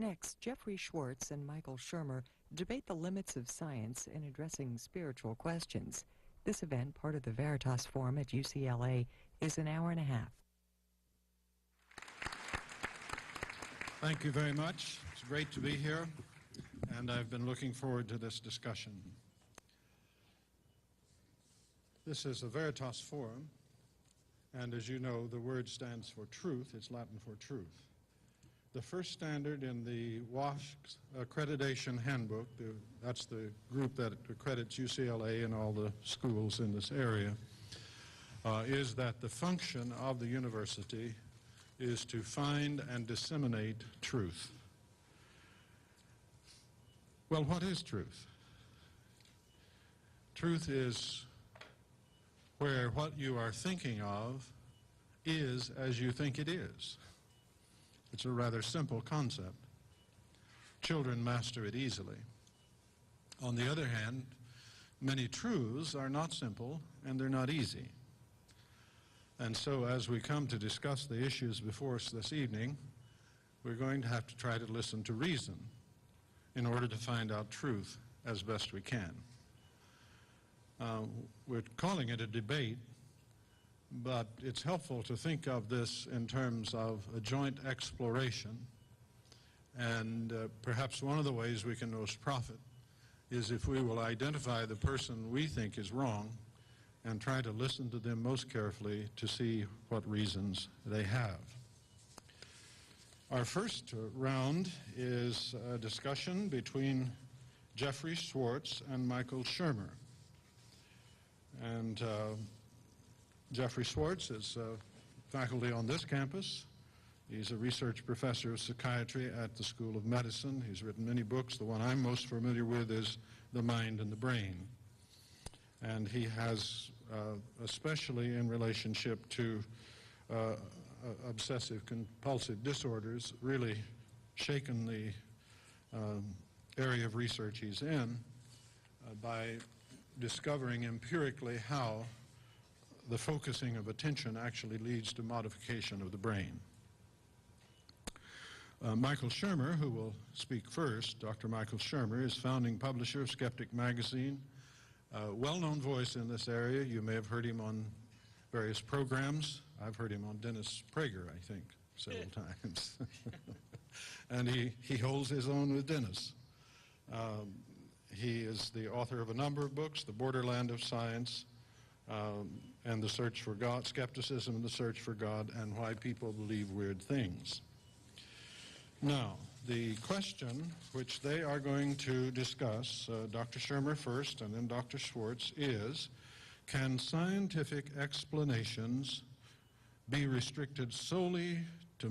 Next, Jeffrey Schwartz and Michael Shermer debate the limits of science in addressing spiritual questions. This event, part of the Veritas Forum at UCLA, is an hour and a half. Thank you very much. It's great to be here, and I've been looking forward to this discussion. This is a Veritas Forum, and as you know, the word stands for truth. It's Latin for truth. The first standard in the WASC Accreditation Handbook, that's the group that accredits UCLA and all the schools in this area, is that the function of the university is to find and disseminate truth. Well, what is truth? Truth is where what you are thinking of is as you think it is. It's a rather simple concept. Children master it easily. On the other hand, many truths are not simple and they're not easy. And so as we come to discuss the issues before us this evening, we're going to have to try to listen to reason in order to find out truth as best we can. We're calling it a debate, but it's helpful to think of this in terms of a joint exploration. And perhaps one of the ways we can most profit is if we will identify the person we think is wrong and try to listen to them most carefully to see what reasons they have. Our first round is a discussion between Jeffrey Schwartz and Michael Shermer. And Jeffrey Schwartz is faculty on this campus. He's a research professor of psychiatry at the School of Medicine. He's written many books. The one I'm most familiar with is The Mind and the Brain. And he has, especially in relationship to obsessive-compulsive disorders, really shaken the area of research he's in by discovering empirically how the focusing of attention actually leads to modification of the brain. Michael Shermer, who will speak first, Dr. Michael Shermer, is founding publisher of Skeptic magazine, a well-known voice in this area. You may have heard him on various programs. I've heard him on Dennis Prager, I think, several times. And he holds his own with Dennis. He is the author of a number of books, The Borderland of Science, and The Search for God, Skepticism and the Search for God, and Why People Believe Weird Things. Now, the question which they are going to discuss, Dr. Shermer first and then Dr. Schwartz, is, can scientific explanations be restricted solely to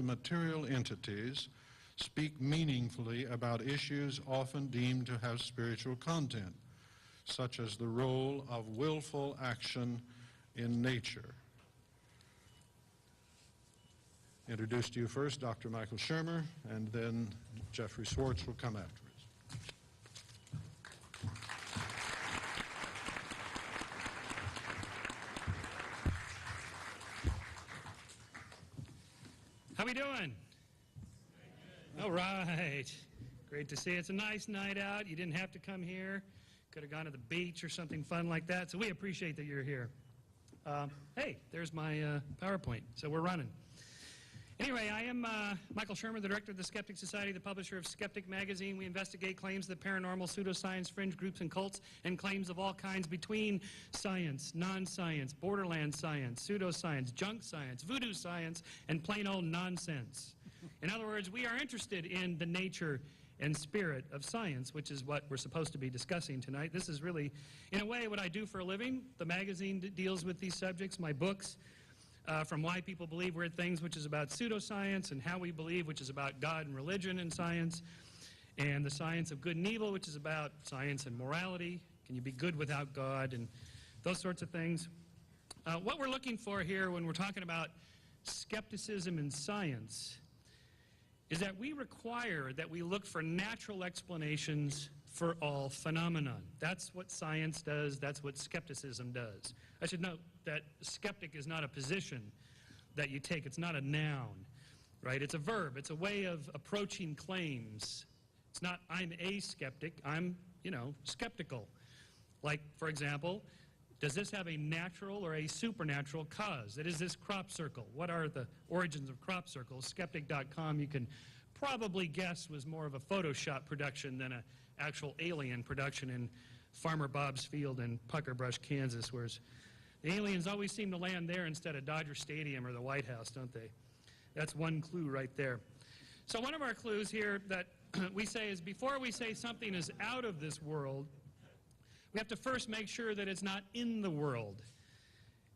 material entities, speak meaningfully about issues often deemed to have spiritual content, such as the role of willful action in nature? Introduce to you first Dr. Michael Shermer, and then Jeffrey Schwartz will come afterwards. How we doing? All right. Great to see you. It's a nice night out. You didn't have to come here. Could have gone to the beach or something fun like that. So we appreciate that you're here. Hey, there's my PowerPoint. So we're running. Anyway, I am Michael Shermer, the director of the Skeptic Society, the publisher of Skeptic magazine. We investigate claims of the paranormal, pseudoscience, fringe groups and cults, and claims of all kinds between science, non-science, borderland science, pseudoscience, junk science, voodoo science, and plain old nonsense. In other words, we are interested in the nature and spirit of science, which is what we're supposed to be discussing tonight. This is really, in a way, what I do for a living. The magazine deals with these subjects. My books, from Why People Believe Weird Things, which is about pseudoscience, and How We Believe, which is about God and religion and science, and The Science of Good and Evil, which is about science and morality. Can you be good without God, and those sorts of things. What we're looking for here when we're talking about skepticism in science is that we require that we look for natural explanations for all phenomenon. That's what science does. That's what skepticism does. I should note that skeptic is not a position that you take. It's not a noun. right? It's a verb. It's a way of approaching claims. It's not, I'm a skeptic. I'm, skeptical. Like, for example, does this have a natural or a supernatural cause? That is this crop circle. What are the origins of crop circles? Skeptic.com, you can probably guess, was more of a Photoshop production than an actual alien production in Farmer Bob's field in Pucker Brush, Kansas, whereas the aliens always seem to land there instead of Dodger Stadium or the White House, don't they? That's one clue right there. So one of our clues here that we say is before we say something is out of this world, we have to first make sure that it's not in the world.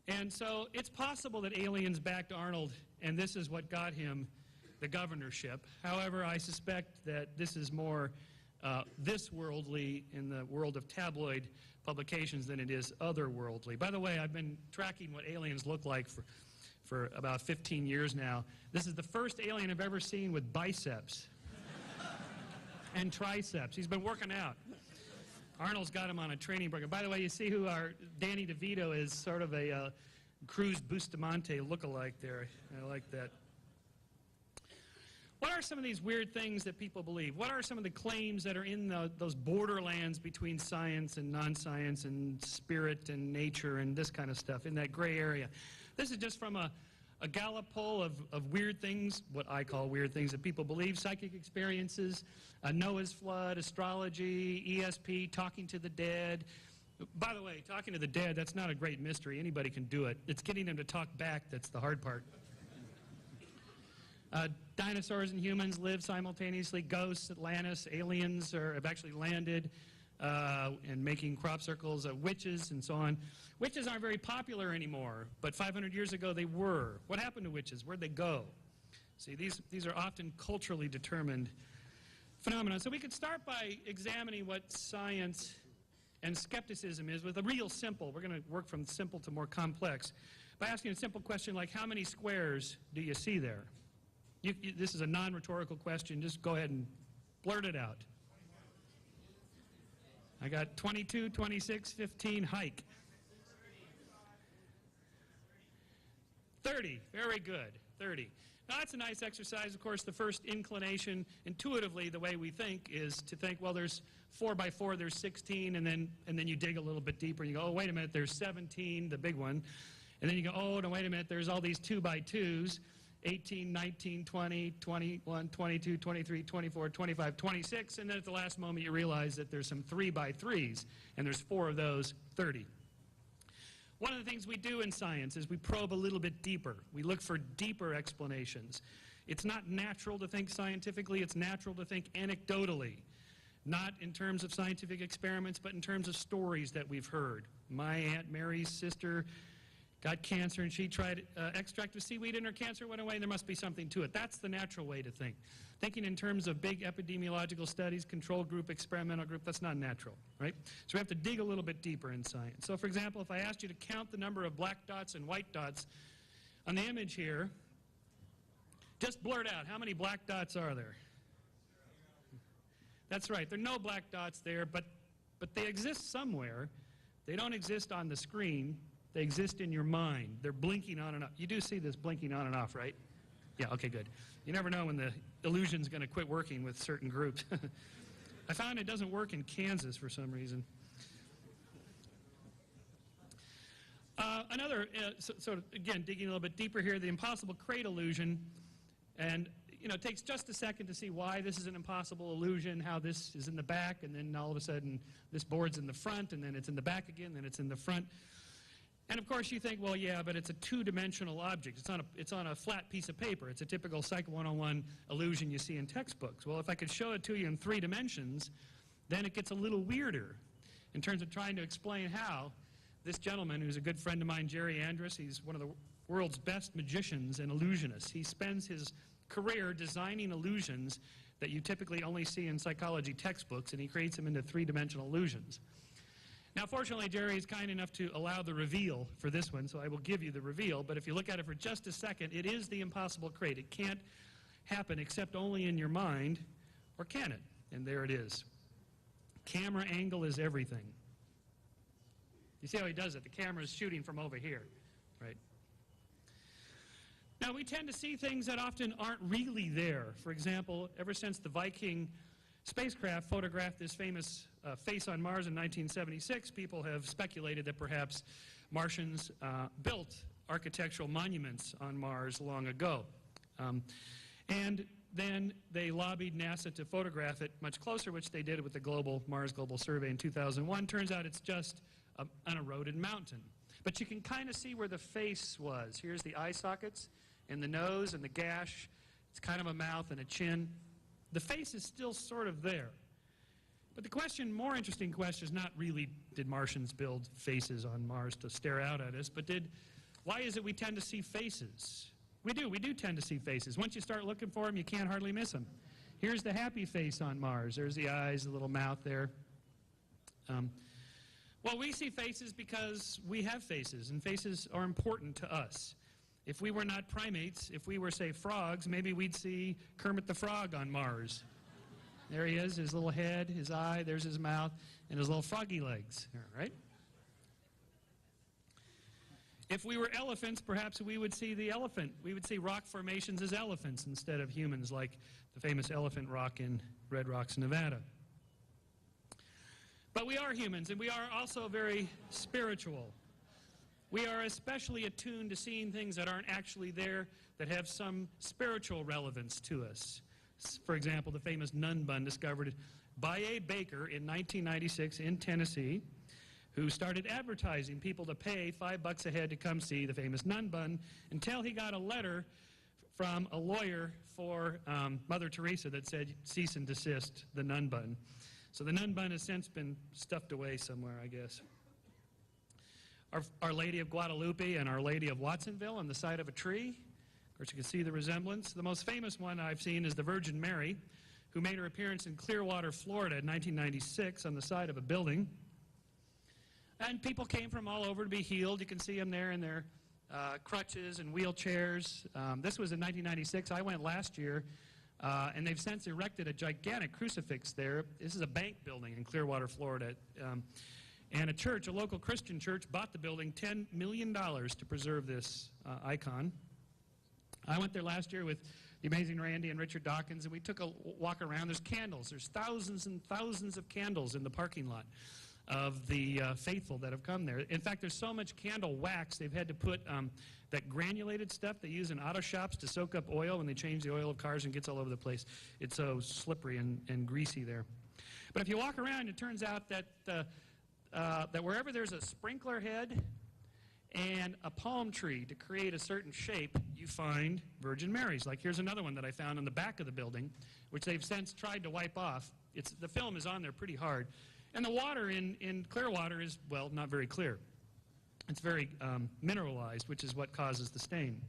And so it's possible that aliens backed Arnold, and this is what got him the governorship. However, I suspect that this is more this worldly in the world of tabloid publications than it is otherworldly. By the way, I've been tracking what aliens look like for about 15 years now. This is the first alien I've ever seen with biceps and triceps. He's been working out. Arnold's got him on a training program. By the way, you see who our Danny DeVito is, sort of a Cruz Bustamante look-alike there. I like that. What are some of these weird things that people believe? What are some of the claims that are in those borderlands between science and non-science and spirit and nature and this kind of stuff, in that gray area? This is just from a Gallup poll of weird things, what I call weird things that people believe: psychic experiences, Noah's flood, astrology, ESP, talking to the dead. By the way, talking to the dead, that's not a great mystery. Anybody can do it. It's getting them to talk back that's the hard part. Dinosaurs and humans live simultaneously. Ghosts, Atlantis, aliens have actually landed and making crop circles. Witches and so on. Witches aren't very popular anymore, but 500 years ago they were. What happened to witches? Where'd they go? See, these are often culturally determined phenomena. So we could start by examining what science and skepticism is with a real simple. We're going to work from simple to more complex by asking a simple question like, how many squares do you see there? This is a non-rhetorical question. Just go ahead and blurt it out. I got 22, 26, 15, hike. 30, very good, 30. Now that's a nice exercise. Of course, the first inclination, intuitively, the way we think is to think, well, there's 4 by 4, there's 16, and then you dig a little bit deeper and you go, oh, wait a minute, there's 17, the big one. And then you go, oh, no, wait a minute, there's all these 2 by 2s. 18, 19, 20, 21, 22, 23, 24, 25, 26, and then at the last moment you realize that there's some 3 by 3s, and there's 4 of those, 30. One of the things we do in science is we probe a little bit deeper. We look for deeper explanations. It's not natural to think scientifically, it's natural to think anecdotally. Not in terms of scientific experiments, but in terms of stories that we've heard. My Aunt Mary's sister got cancer and she tried extract of seaweed and her cancer went away, and there must be something to it. That's the natural way to think. Thinking in terms of big epidemiological studies, control group, experimental group, that's not natural, right? So we have to dig a little bit deeper in science. So for example, if I asked you to count the number of black dots and white dots on the image here, just blurt out, how many black dots are there? That's right, there are no black dots there, but they exist somewhere. They don't exist on the screen. They exist in your mind. They're blinking on and off. You do see this blinking on and off, right? Yeah, okay, good. You never know when the illusion's going to quit working with certain groups. I found it doesn't work in Kansas for some reason. Again, digging a little bit deeper here, the impossible crate illusion. And, it takes just a second to see why this is an impossible illusion, how this is in the back, and then all of a sudden this board's in the front, and then it's in the back again, then it's in the front. And of course you think, well, yeah, but it's a two-dimensional object. It's on a flat piece of paper. It's a typical Psych 101 illusion you see in textbooks. Well, if I could show it to you in 3 dimensions, then it gets a little weirder in terms of trying to explain how this gentleman, who's a good friend of mine, Jerry Andrus, he's one of the world's best magicians and illusionists. He spends his career designing illusions that you typically only see in psychology textbooks, and he creates them into 3-dimensional illusions. Now, fortunately, Jerry is kind enough to allow the reveal for this one, so I will give you the reveal. But if you look at it for just a second, it is the impossible crate. It can't happen except only in your mind, or can it? And there it is. Camera angle is everything. You see how he does it? The camera is shooting from over here, right? Now, we tend to see things that often aren't really there. For example, ever since the Viking spacecraft photographed this famous face on Mars in 1976, people have speculated that perhaps Martians built architectural monuments on Mars long ago. And then they lobbied NASA to photograph it much closer, which they did with the Mars Global Survey in 2001. Turns out it's just an eroded mountain. But you can kind of see where the face was. Here's the eye sockets and the nose and the gash. It's kind of a mouth and a chin. The face is still sort of there. But the question, more interesting question, is not really did Martians build faces on Mars to stare out at us, but why is it we tend to see faces? We do tend to see faces. Once you start looking for them, you can't hardly miss them. Here's the happy face on Mars. There's the eyes, the little mouth there. Well, we see faces because we have faces, and faces are important to us. If we were not primates, if we were, say, frogs, maybe we'd see Kermit the Frog on Mars. There he is, his little head, his eye, there's his mouth, and his little froggy legs, all right? If we were elephants, perhaps we would see the elephant. We would see rock formations as elephants instead of humans, like the famous Elephant Rock in Red Rocks, Nevada. But we are humans, and we are also very spiritual. We are especially attuned to seeing things that aren't actually there, that have some spiritual relevance to us. For example, the famous nun bun discovered by a baker in 1996 in Tennessee, who started advertising people to pay $5 a head to come see the famous nun bun, until he got a letter from a lawyer for Mother Teresa that said, cease and desist the nun bun. So the nun bun has since been stuffed away somewhere, I guess. Our Lady of Guadalupe and Our Lady of Watsonville on the side of a tree. Of course, you can see the resemblance. The most famous one I've seen is the Virgin Mary, who made her appearance in Clearwater, Florida in 1996 on the side of a building. And people came from all over to be healed. You can see them there in their crutches and wheelchairs. This was in 1996. I went last year, and they've since erected a gigantic crucifix there. This is a bank building in Clearwater, Florida. And a church, a local Christian church, bought the building $10 million to preserve this icon. I went there last year with the amazing Randy and Richard Dawkins, and we took a walk around. There's candles. There's thousands and thousands of candles in the parking lot of the faithful that have come there. In fact, there's so much candle wax, they've had to put that granulated stuff they use in auto shops to soak up oil when they change the oil of cars and gets all over the place. It's so slippery and greasy there. But if you walk around, it turns out that that wherever there's a sprinkler head and a palm tree to create a certain shape, you find Virgin Marys. Like here's another one that I found on the back of the building, which they've since tried to wipe off. The film is on there pretty hard. And the water in Clearwater is, well, not very clear. It's very mineralized, which is what causes the stain.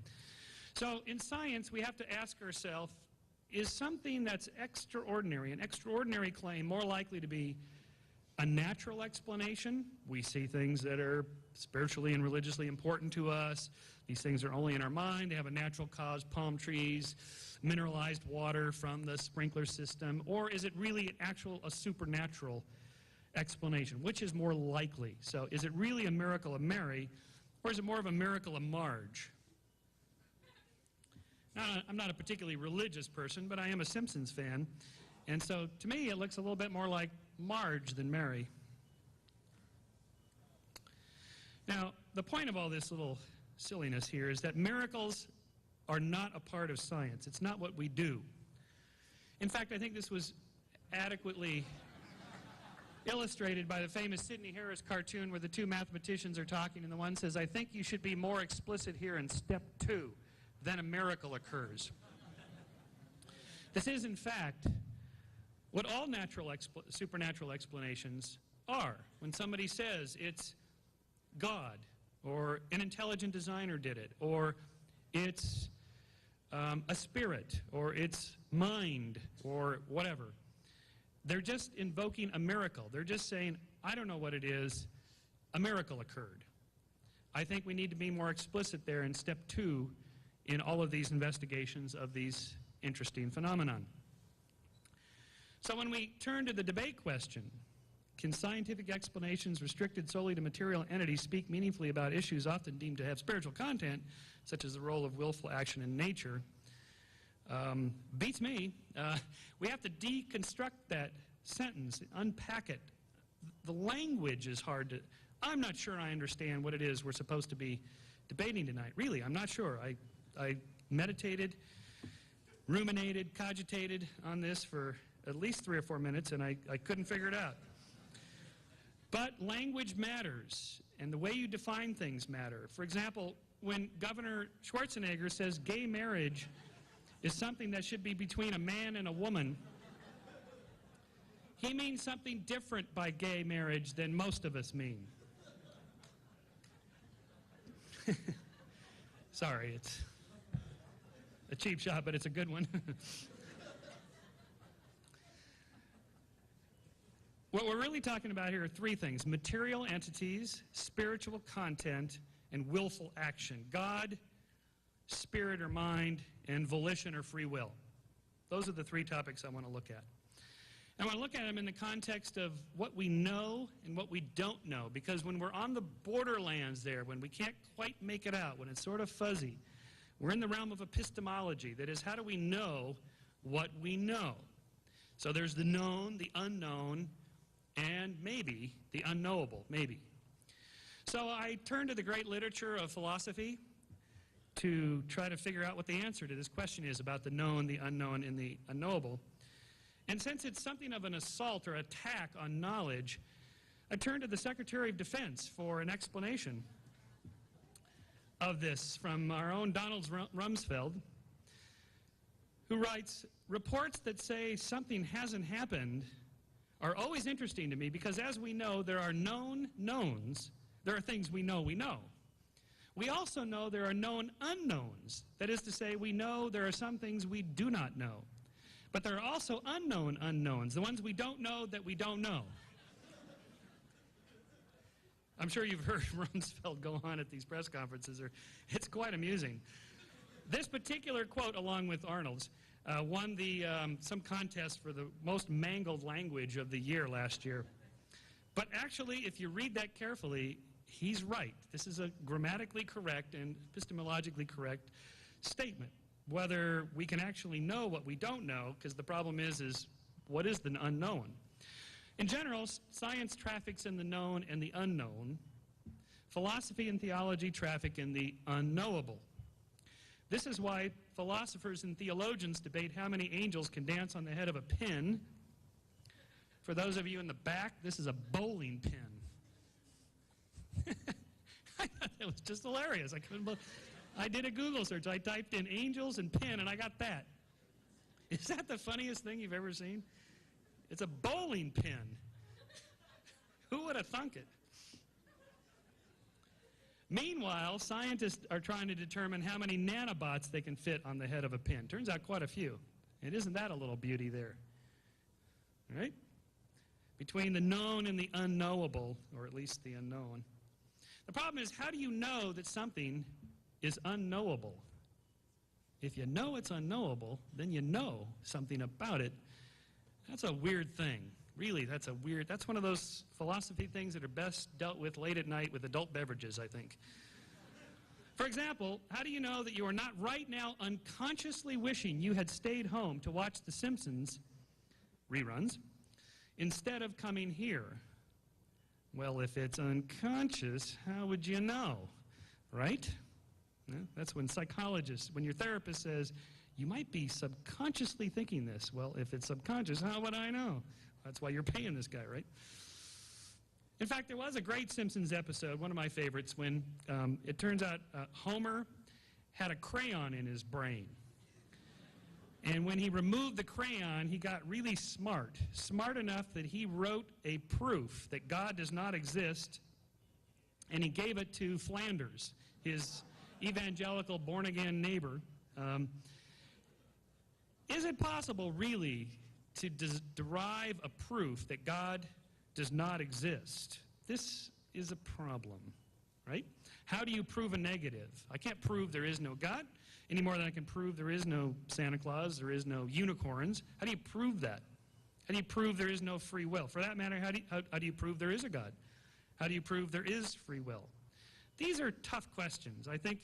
So in science, we have to ask ourselves, is something that's extraordinary, an extraordinary claim, more likely to be a natural explanation? We see things that are spiritually and religiously important to us. These things are only in our mind. They have a natural cause, palm trees, mineralized water from the sprinkler system. Or is it really a supernatural explanation? Which is more likely? So is it really a miracle of Mary, or is it more of a miracle of Marge? Now, I'm not a particularly religious person, but I am a Simpsons fan. And so to me, it looks a little bit more like Marge than Mary. Now, the point of all this little silliness here is that miracles are not a part of science. It's not what we do. In fact, I think this was adequately illustrated by the famous Sidney Harris cartoon where the two mathematicians are talking, and the one says, I think you should be more explicit here in step 2, then a miracle occurs. This is, in fact, what all supernatural explanations are. When somebody says it's God, or an intelligent designer did it, or it's a spirit, or it's mind, or whatever, they're just invoking a miracle. They're just saying, I don't know what it is, a miracle occurred. I think we need to be more explicit there in step 2 in all of these investigations of these interesting phenomenon. So when we turn to the debate question, Can scientific explanations restricted solely to material entities speak meaningfully about issues often deemed to have spiritual content, such as the role of willful action in nature? Beats me. We have to deconstruct that sentence, unpack it. The language is hard to... I'm not sure I understand what it is we're supposed to be debating tonight. Really, I'm not sure. I meditated, ruminated, cogitated on this for at least 3 or 4 minutes, and I couldn't figure it out. But language matters, and the way you define things matter. For example, when Governor Schwarzenegger says gay marriage is something that should be between a man and a woman, he means something different by gay marriage than most of us mean. Sorry, it's a cheap shot, but it's a good one. What we're really talking about here are 3 things: material entities, spiritual content, and willful action. God, spirit or mind, and volition or free will. Those are the 3 topics I want to look at. I want to look at them in the context of what we know and what we don't know, because when we're on the borderlands there, when we can't quite make it out, when it's sort of fuzzy, we're in the realm of epistemology. That is, how do we know what we know? So there's the known, the unknown, and maybe the unknowable, maybe. So I turned to the great literature of philosophy to try to figure out what the answer to this question is about the known, the unknown, and the unknowable. And since it's something of an assault or attack on knowledge, I turned to the Secretary of Defense for an explanation of this from our own Donald Rumsfeld, who writes, "Reports that say something hasn't happened are always interesting to me because, as we know, there are known knowns. There are things we know we know. We also know there are known unknowns. That is to say, we know there are some things we do not know. But there are also unknown unknowns, the ones we don't know that we don't know." I'm sure you've heard Rumsfeld go on at these press conferences. It's quite amusing. This particular quote, along with Arnold's, won some contest for the most mangled language of the year last year. But actually, if you read that carefully, he's right. This is a grammatically correct and epistemologically correct statement. Whether we can actually know what we don't know, because the problem is what is the unknown? In general, science traffics in the known and the unknown. Philosophy and theology traffic in the unknowable. This is why philosophers and theologians debate how many angels can dance on the head of a pin. For those of you in the back, this is a bowling pin. I thought that was just hilarious. I did a Google search. I typed in angels and pin, and I got that. Is that the funniest thing you've ever seen? It's a bowling pin. Who would have thunk it? Meanwhile, scientists are trying to determine how many nanobots they can fit on the head of a pin. Turns out quite a few. And isn't that a little beauty there? All right? Between the known and the unknowable, or at least the unknown. The problem is, how do you know that something is unknowable? If you know it's unknowable, then you know something about it. That's a weird thing. Really, that's one of those philosophy things that are best dealt with late at night with adult beverages, I think. For example, how do you know that you are not right now unconsciously wishing you had stayed home to watch The Simpsons reruns instead of coming here? Well, if it's unconscious, how would you know, right? That's when your therapist says, you might be subconsciously thinking this. Well, if it's subconscious, how would I know? That's why you're paying this guy, right? In fact, there was a great Simpsons episode, one of my favorites, when it turns out Homer had a crayon in his brain. And when he removed the crayon, he got really smart enough that he wrote a proof that God does not exist, and he gave it to Flanders, his evangelical born-again neighbor. Is it possible, really, to derive a proof that God does not exist? This is a problem, right? How do you prove a negative? I can't prove there is no God any more than I can prove there is no Santa Claus, there is no unicorns. How do you prove that? How do you prove there is no free will? For that matter, how do you prove there is a God? How do you prove there is free will? These are tough questions. I think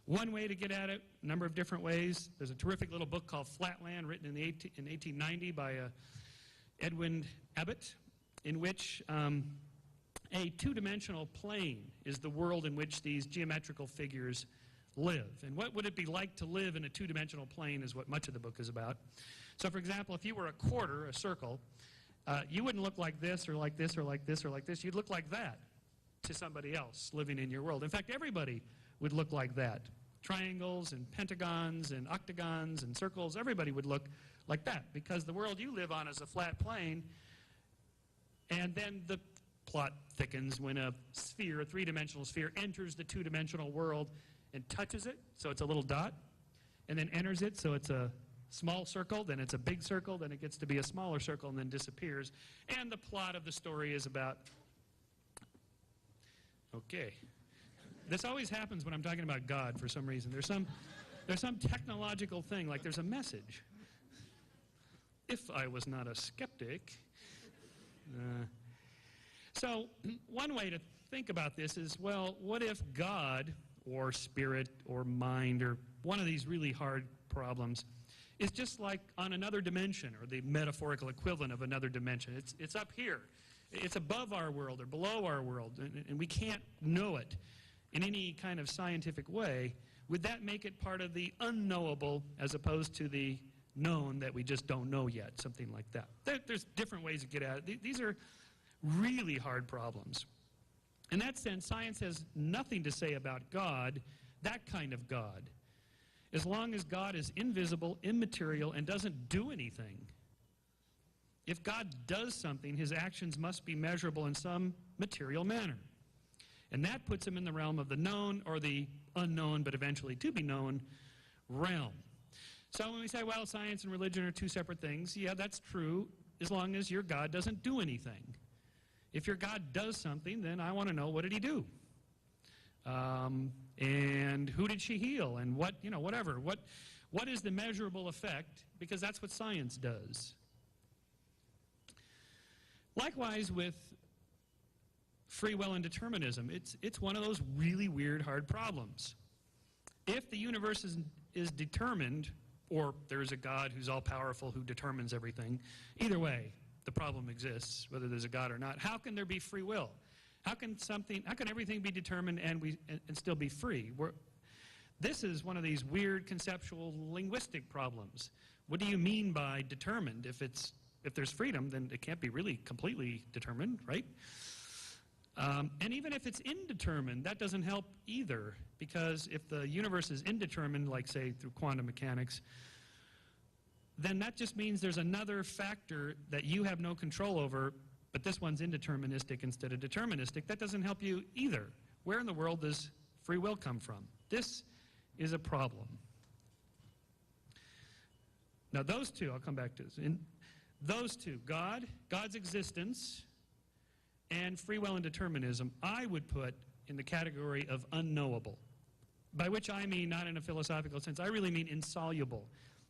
one way to get at it, a number of different ways. There's a terrific little book called Flatland, written in 1890 by Edwin Abbott, in which a two-dimensional plane is the world in which these geometrical figures live. And what would it be like to live in a two-dimensional plane is what much of the book is about. So, for example, if you were a quarter, a circle, you wouldn't look like this or like this or like this or like this. You'd look like that to somebody else living in your world. In fact, everybody would look like that. Triangles and pentagons and octagons and circles, everybody would look like that because the world you live on is a flat plane, and then the plot thickens when a sphere, a three-dimensional sphere, enters the two-dimensional world and touches it, so it's a little dot, and then enters it, so it's a small circle, then it's a big circle, then it gets to be a smaller circle and then disappears, and the plot of the story is about... Okay. This always happens when I'm talking about God for some reason. There's some technological thing, like there's a message. If I was not a skeptic. So one way to think about this is, well, what if God or spirit or mind or one of these really hard problems is just like on another dimension, or the metaphorical equivalent of another dimension? It's up here. It's above our world or below our world, and we can't know it in any kind of scientific way. Would that make it part of the unknowable as opposed to the known that we just don't know yet, something like that? There's different ways to get at it. These are really hard problems. In that sense, science has nothing to say about God, that kind of God, as long as God is invisible, immaterial, and doesn't do anything. If God does something, his actions must be measurable in some material manner. And that puts him in the realm of the known or the unknown, but eventually to be known, realm. So when we say, well, science and religion are two separate things, yeah, that's true, as long as your God doesn't do anything. If your God does something, then I want to know, what did he do? And who did she heal? And what, whatever. What is the measurable effect? Because that's what science does. Likewise with free will and determinism, it's one of those really weird, hard problems. If the universe is determined, or there's a God who's all-powerful who determines everything, either way, the problem exists, whether there's a God or not. How can there be free will? How can everything be determined and still be free? This is one of these weird conceptual linguistic problems. What do you mean by determined? If there's freedom, then it can't be really completely determined, right? And even if it's indeterminate, that doesn't help either, because if the universe is indeterminate, like say through quantum mechanics, then that just means there's another factor that you have no control over, but this one's indeterministic instead of deterministic. That doesn't help you either. Where in the world does free will come from? This is a problem. Now those two, I'll come back to this. Those two, God's existence, and free will and determinism, I would put in the category of unknowable, by which I mean not in a philosophical sense. I really mean insoluble.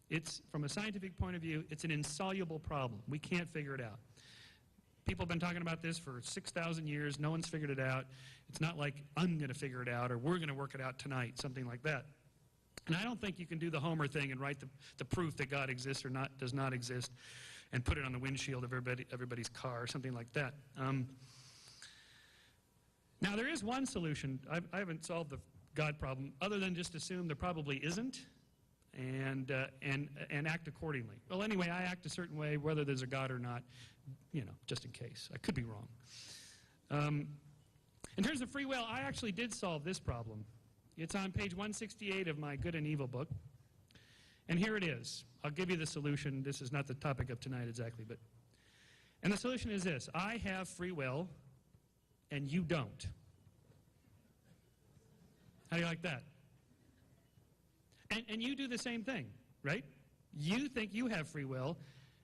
It's, from a scientific point of view, it's an insoluble problem. We can't figure it out. People have been talking about this for 6,000 years. No one's figured it out. It's not like I'm going to figure it out or we're going to work it out tonight, something like that. And I don't think you can do the Homer thing and write the proof that God exists or does not exist and put it on the windshield of everybody's car or something like that. Now, there is one solution. I haven't solved the God problem other than just assume there probably isn't and act accordingly. Well, anyway, I act a certain way whether there's a God or not, just in case. I could be wrong. In terms of free will, I actually did solve this problem. It's on page 168 of my Good and Evil book. And here it is. I'll give you the solution. This is not the topic of tonight exactly, and the solution is this. I have free will, and you don't. How do you like that? And you do the same thing, right? You think you have free will,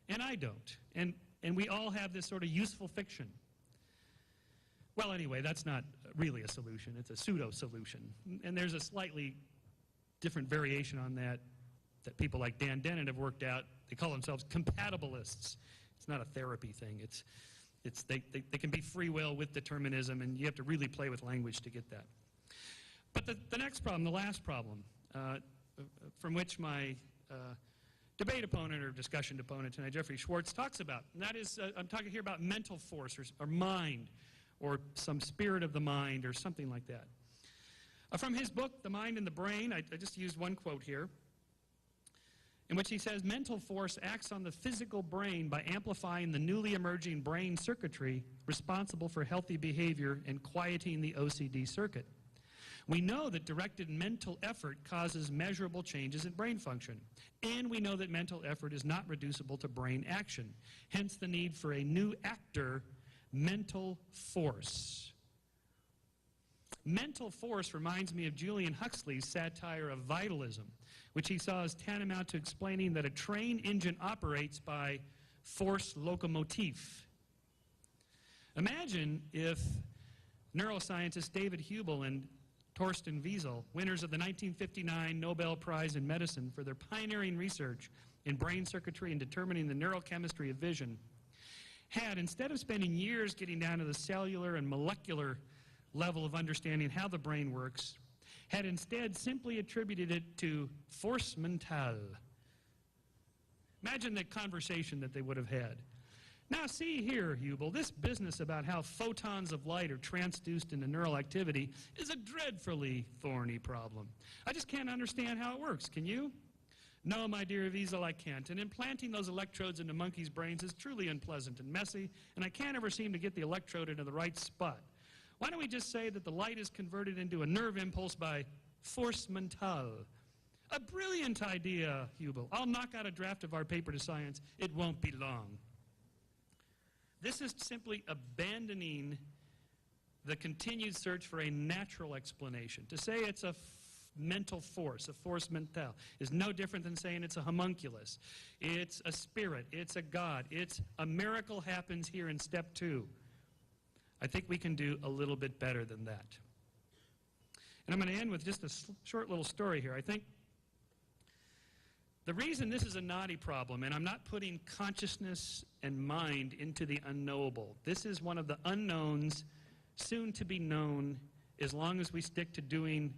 and I don't. And we all have this sort of useful fiction. Well, anyway, that's not really a solution. It's a pseudo-solution. And there's a slightly different variation on that people like Dan Dennett have worked out. They call themselves compatibilists. It's not a therapy thing. They can be free will with determinism, and you have to really play with language to get that. But the next problem, the last problem, from which my debate opponent or discussion opponent tonight, Jeffrey Schwartz, talks about, and that is, I'm talking here about mental force or mind, or some spirit of the mind, or something like that. From his book, The Mind and the Brain, I just used one quote here, in which he says, mental force acts on the physical brain by amplifying the newly emerging brain circuitry responsible for healthy behavior and quieting the OCD circuit. We know that directed mental effort causes measurable changes in brain function, and we know that mental effort is not reducible to brain action, hence the need for a new actor, mental force. Mental force reminds me of Julian Huxley's satire of vitalism, which he saw as tantamount to explaining that a train engine operates by force locomotive. Imagine if neuroscientists David Hubel and Torsten Wiesel, winners of the 1959 Nobel Prize in Medicine for their pioneering research in brain circuitry and determining the neurochemistry of vision, had, instead of spending years getting down to the cellular and molecular level of understanding how the brain works, had instead simply attributed it to force mentale. Imagine the conversation that they would have had. Now see here, Hubel, this business about how photons of light are transduced into neural activity is a dreadfully thorny problem. I just can't understand how it works. Can you? No, my dear Wiesel, I can't. And implanting those electrodes into monkeys' brains is truly unpleasant and messy, and I can't ever seem to get the electrode into the right spot. Why don't we just say that the light is converted into a nerve impulse by force mentale? A brilliant idea, Hubel. I'll knock out a draft of our paper to science. It won't be long. This is simply abandoning the continued search for a natural explanation. To say it's a mental force, a force mentale, is no different than saying it's a homunculus. It's a spirit. It's a god. It's a miracle happens here in step 2. I think we can do a little bit better than that. And I'm going to end with just a short little story here. I think the reason this is a knotty problem, and I'm not putting consciousness and mind into the unknowable. This is one of the unknowns, soon to be known, as long as we stick to doing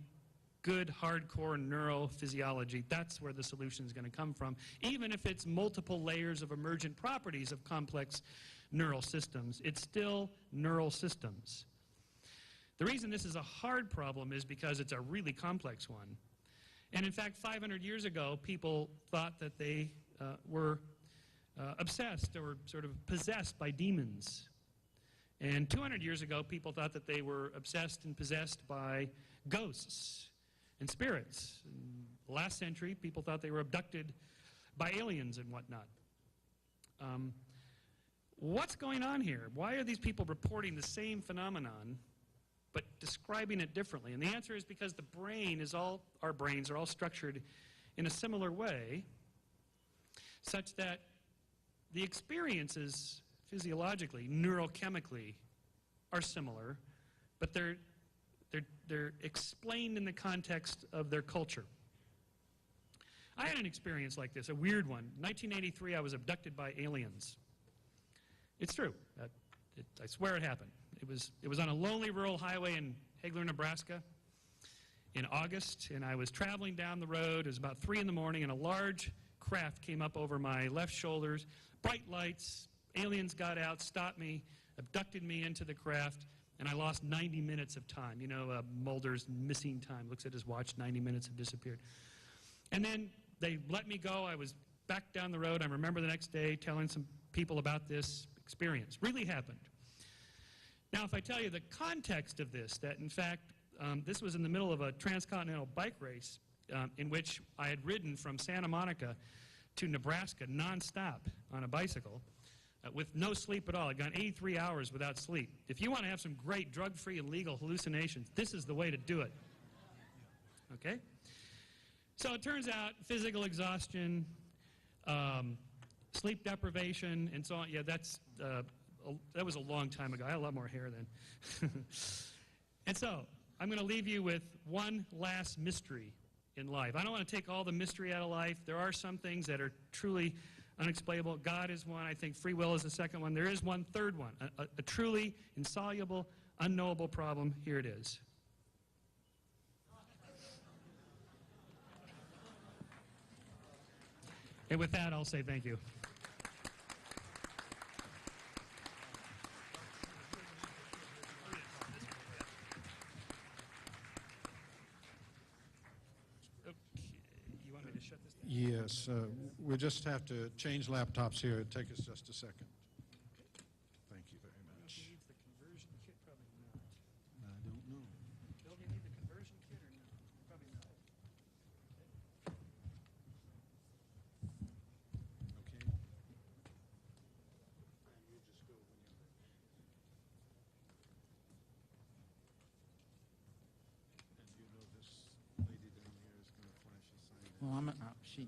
good, hardcore neurophysiology. That's where the solution is going to come from, even if it's multiple layers of emergent properties of complex neural systems. It's still neural systems. The reason this is a hard problem is because it's a really complex one. And in fact, 500 years ago, people thought that they were obsessed or sort of possessed by demons. And 200 years ago, people thought that they were obsessed and possessed by ghosts and spirits. In the last century, people thought they were abducted by aliens and whatnot. What's going on here? Why are these people reporting the same phenomenon but describing it differently? And the answer is because the brain is all, our brains are all structured in a similar way, such that the experiences physiologically, neurochemically, are similar, but they're explained in the context of their culture. I had an experience like this, a weird one. In 1983, I was abducted by aliens. It's true. I swear it happened. It was on a lonely rural highway in Hagler, Nebraska in August, and I was traveling down the road. It was about 3 in the morning, and a large craft came up over my left shoulders. Bright lights. Aliens got out, stopped me, abducted me into the craft, and I lost 90 minutes of time. You know, Mulder's missing time. Looks at his watch, 90 minutes have disappeared. And then they let me go. I was back down the road. I remember the next day telling some people about this experience. Really happened. Now, if I tell you the context of this, that in fact, this was in the middle of a transcontinental bike race in which I had ridden from Santa Monica to Nebraska nonstop on a bicycle with no sleep at all. I'd gone 83 hours without sleep. If you want to have some great drug-free and legal hallucinations, this is the way to do it. Okay? So it turns out physical exhaustion, sleep deprivation, and so on. Yeah, that was a long time ago. I had a lot more hair then. And so I'm going to leave you with one last mystery in life. I don't want to take all the mystery out of life. There are some things that are truly unexplainable. God is one. I think free will is the second one. There is one third one, a truly insoluble, unknowable problem. Here it is. And with that, I'll say thank you. Yes, we just have to change laptops here. It'll take us just a second. Thank you very much. Needs the conversion kit? Probably not. I don't know. Bill, do you need the conversion kit or no? Probably not. Okay. You just go when you're ready. And you know this lady down here is going to flash a sign. Well, she.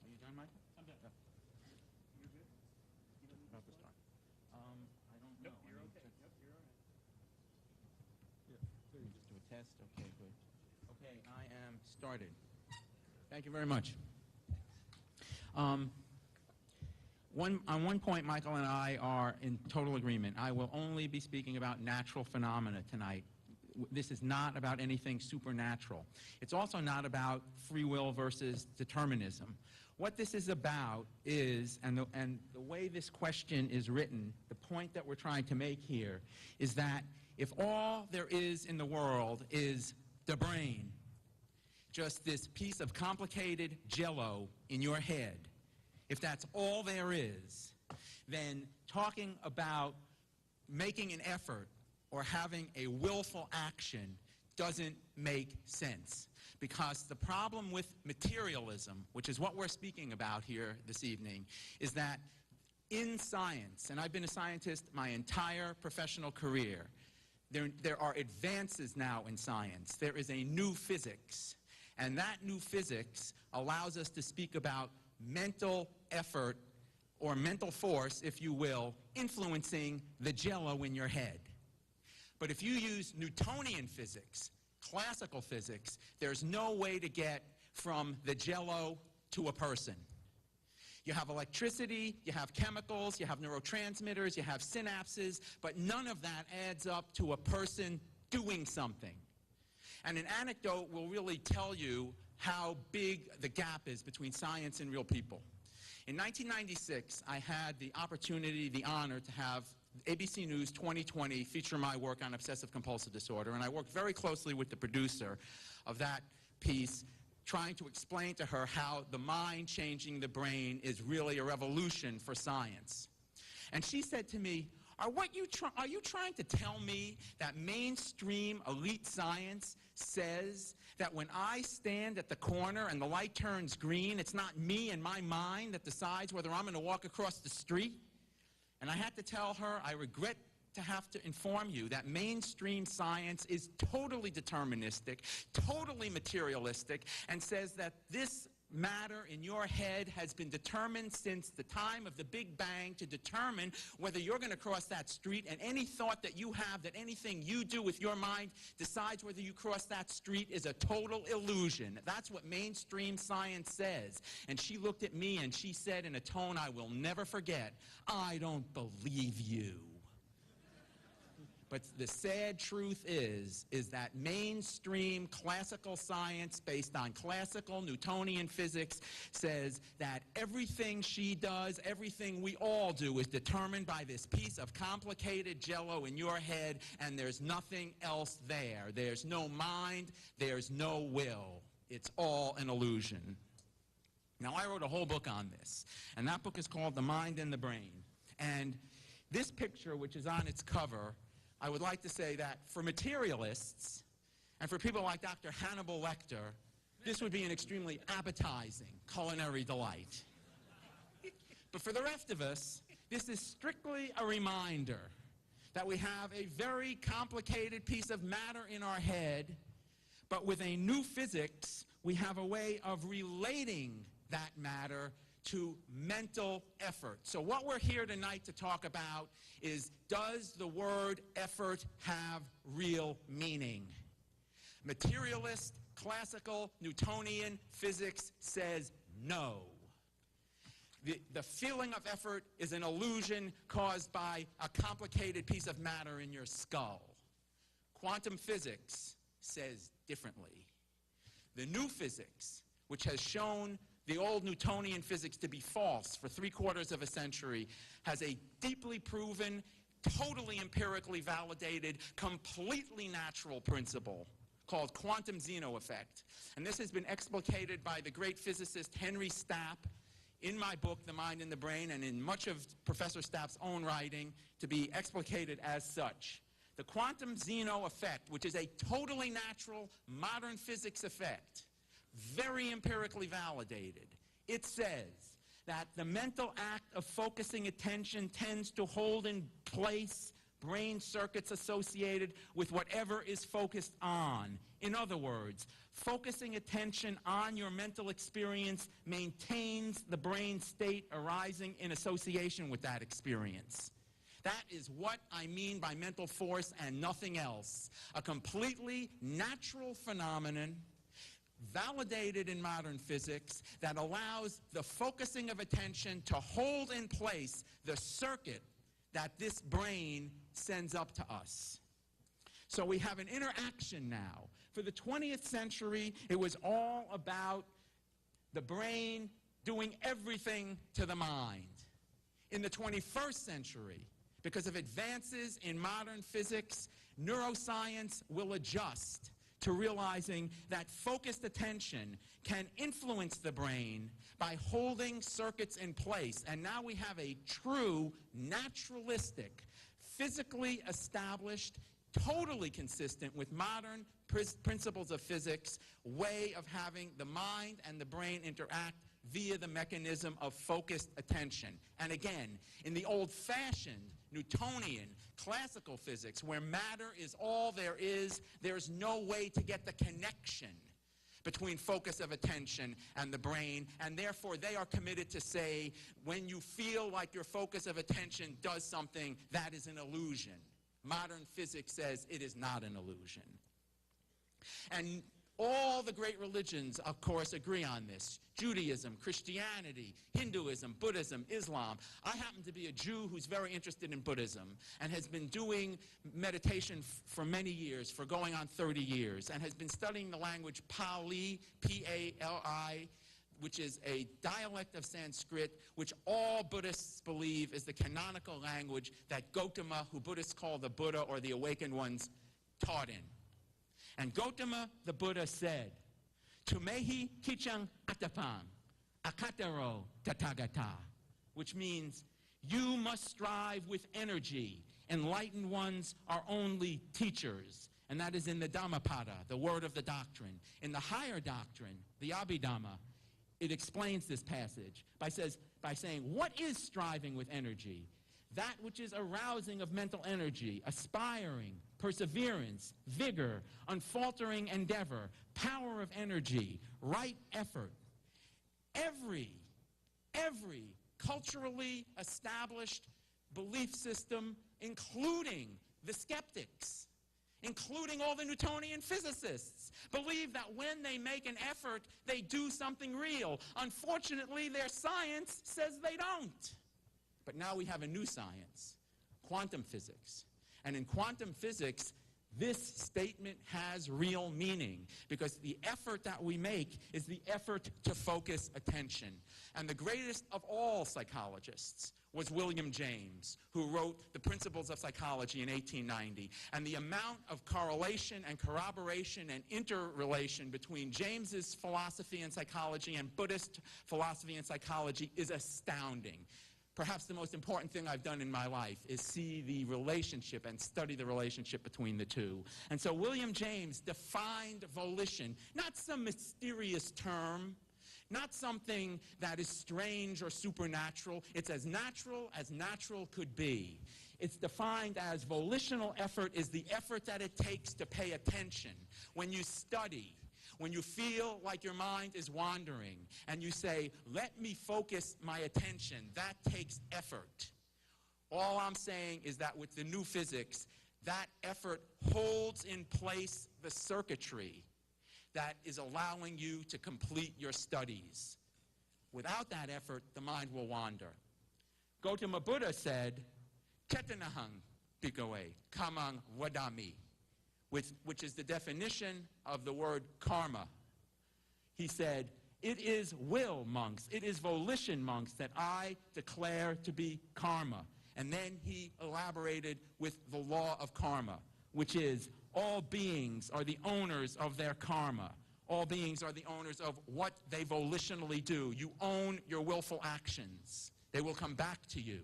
Are you done, Michael? I'm done. You're good? About to start. I don't know. Nope, you're I mean, okay. Yep, you're all right. Let me just do a test. Okay, good. Okay, I am started. Thank you very much. On one point, Michael and I are in total agreement. I will only be speaking about natural phenomena tonight. This is not about anything supernatural. It's also not about free will versus determinism. What this is about is, and the way this question is written, the point that we're trying to make here is that if all there is in the world is the brain, just this piece of complicated jello in your head, if that's all there is, then talking about making an effort or having a willful action doesn't make sense. Because the problem with materialism, which is what we're speaking about here this evening, is that in science, and I've been a scientist my entire professional career, there are advances now in science. There is a new physics. And that new physics allows us to speak about mental effort, or mental force, if you will, influencing the jello in your head. But if you use Newtonian physics, classical physics, there's no way to get from the jello to a person. You have electricity, you have chemicals, you have neurotransmitters, you have synapses, but none of that adds up to a person doing something. And an anecdote will really tell you how big the gap is between science and real people. In 1996, I had the opportunity, the honor to have ABC News 2020 feature my work on obsessive-compulsive disorder, and I worked very closely with the producer of that piece, trying to explain to her how the mind changing the brain is really a revolution for science. And she said to me, are you trying to tell me that mainstream elite science says that when I stand at the corner and the light turns green, it's not me and my mind that decides whether I'm going to walk across the street? And I had to tell her, I regret to have to inform you that mainstream science is totally deterministic, totally materialistic, and says that this matter in your head has been determined since the time of the Big Bang to determine whether you're going to cross that street, and any thought that you have that anything you do with your mind decides whether you cross that street is a total illusion. That's what mainstream science says. And she looked at me and she said in a tone I will never forget, I don't believe you. But the sad truth is that mainstream classical science based on classical Newtonian physics says that everything she does, everything we all do is determined by this piece of complicated jello in your head, and there's nothing else there. There's no mind, there's no will. It's all an illusion. Now, I wrote a whole book on this, and that book is called The Mind and the Brain. And this picture, which is on its cover, I would like to say that for materialists and for people like Dr. Hannibal Lecter, this would be an extremely appetizing culinary delight. But for the rest of us, this is strictly a reminder that we have a very complicated piece of matter in our head, but with a new physics, we have a way of relating that matter to mental effort. So what we're here tonight to talk about is, does the word effort have real meaning? Materialist, classical, Newtonian physics says no. The feeling of effort is an illusion caused by a complicated piece of matter in your skull. Quantum physics says differently. The new physics, which has shown the old Newtonian physics to be false for 3/4 of a century, has a deeply proven, totally empirically validated, completely natural principle called quantum Zeno effect. And this has been explicated by the great physicist Henry Stapp in my book, The Mind and the Brain, and in much of Professor Stapp's own writing, to be explicated as such. The quantum Zeno effect, which is a totally natural modern physics effect, very empirically validated, it says that the mental act of focusing attention tends to hold in place brain circuits associated with whatever is focused on. In other words, focusing attention on your mental experience maintains the brain state arising in association with that experience. That is what I mean by mental force and nothing else. A completely natural phenomenon validated in modern physics that allows the focusing of attention to hold in place the circuit that this brain sends up to us. So we have an interaction now. For the 20th century, it was all about the brain doing everything to the mind. In the 21st century, because of advances in modern physics, neuroscience will adjust to realizing that focused attention can influence the brain by holding circuits in place. And now we have a true, naturalistic, physically established, totally consistent with modern principles of physics way of having the mind and the brain interact via the mechanism of focused attention. And again, in the old-fashioned Newtonian classical physics, where matter is all there is, there's no way to get the connection between focus of attention and the brain, and therefore they are committed to say, when you feel like your focus of attention does something, that is an illusion. Modern physics says it is not an illusion. And all the great religions, of course, agree on this. Judaism, Christianity, Hinduism, Buddhism, Islam. I happen to be a Jew who's very interested in Buddhism and has been doing meditation for many years, for going on 30 years, and has been studying the language Pali, P-A-L-I, which is a dialect of Sanskrit, which all Buddhists believe is the canonical language that Gautama, who Buddhists call the Buddha or the awakened ones, taught in. And Gautama, the Buddha, said, Tumehi kichang atapam, akataro tathagata, which means, you must strive with energy. Enlightened ones are only teachers. And that is in the Dhammapada, the word of the doctrine. In the higher doctrine, the Abhidhamma, it explains this passage by saying, what is striving with energy? That which is arousing of mental energy, aspiring, perseverance, vigor, unfaltering endeavor, power of energy, right effort. Every culturally established belief system, including the skeptics, including all the Newtonian physicists, believe that when they make an effort, they do something real. Unfortunately, their science says they don't. But now we have a new science, quantum physics. And in quantum physics, this statement has real meaning because the effort that we make is the effort to focus attention. And the greatest of all psychologists was William James, who wrote The Principles of Psychology in 1890. And the amount of correlation and corroboration and interrelation between James's philosophy and psychology and Buddhist philosophy and psychology is astounding. Perhaps the most important thing I've done in my life is see the relationship and study the relationship between the two. And so William James defined volition, not some mysterious term, not something that is strange or supernatural. It's as natural could be. It's defined as volitional effort is the effort that it takes to pay attention. When you study, When you feel like your mind is wandering and you say, let me focus my attention, that takes effort. All I'm saying is that with the new physics, that effort holds in place the circuitry that is allowing you to complete your studies. Without that effort, the mind will wander. Gautama Buddha said, Chetanahang bhikkhave kamang vadami, which is the definition of the word karma. He said, it is will, monks, it is volition, monks, that I declare to be karma. And then he elaborated with the law of karma, which is all beings are the owners of their karma. All beings are the owners of what they volitionally do. You own your willful actions. They will come back to you.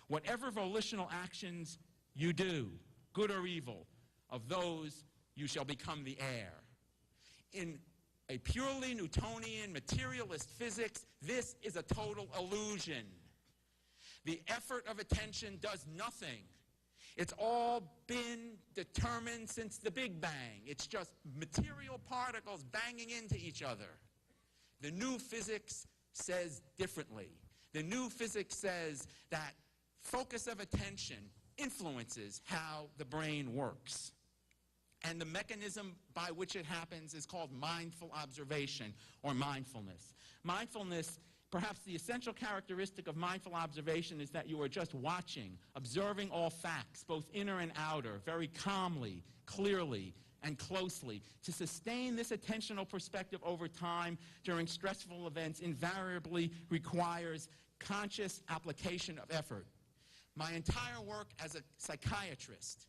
Whatever volitional actions you do, good or evil, of those you shall become the heir. In a purely Newtonian materialist physics, this is a total illusion. The effort of attention does nothing. It's all been determined since the Big Bang. It's just material particles banging into each other. The new physics says differently. The new physics says that focus of attention influences how the brain works. And the mechanism by which it happens is called mindful observation or mindfulness. Mindfulness, perhaps the essential characteristic of mindful observation is that you are just watching, observing all facts, both inner and outer, very calmly, clearly, and closely. To sustain this attentional perspective over time during stressful events invariably requires conscious application of effort. My entire work as a psychiatrist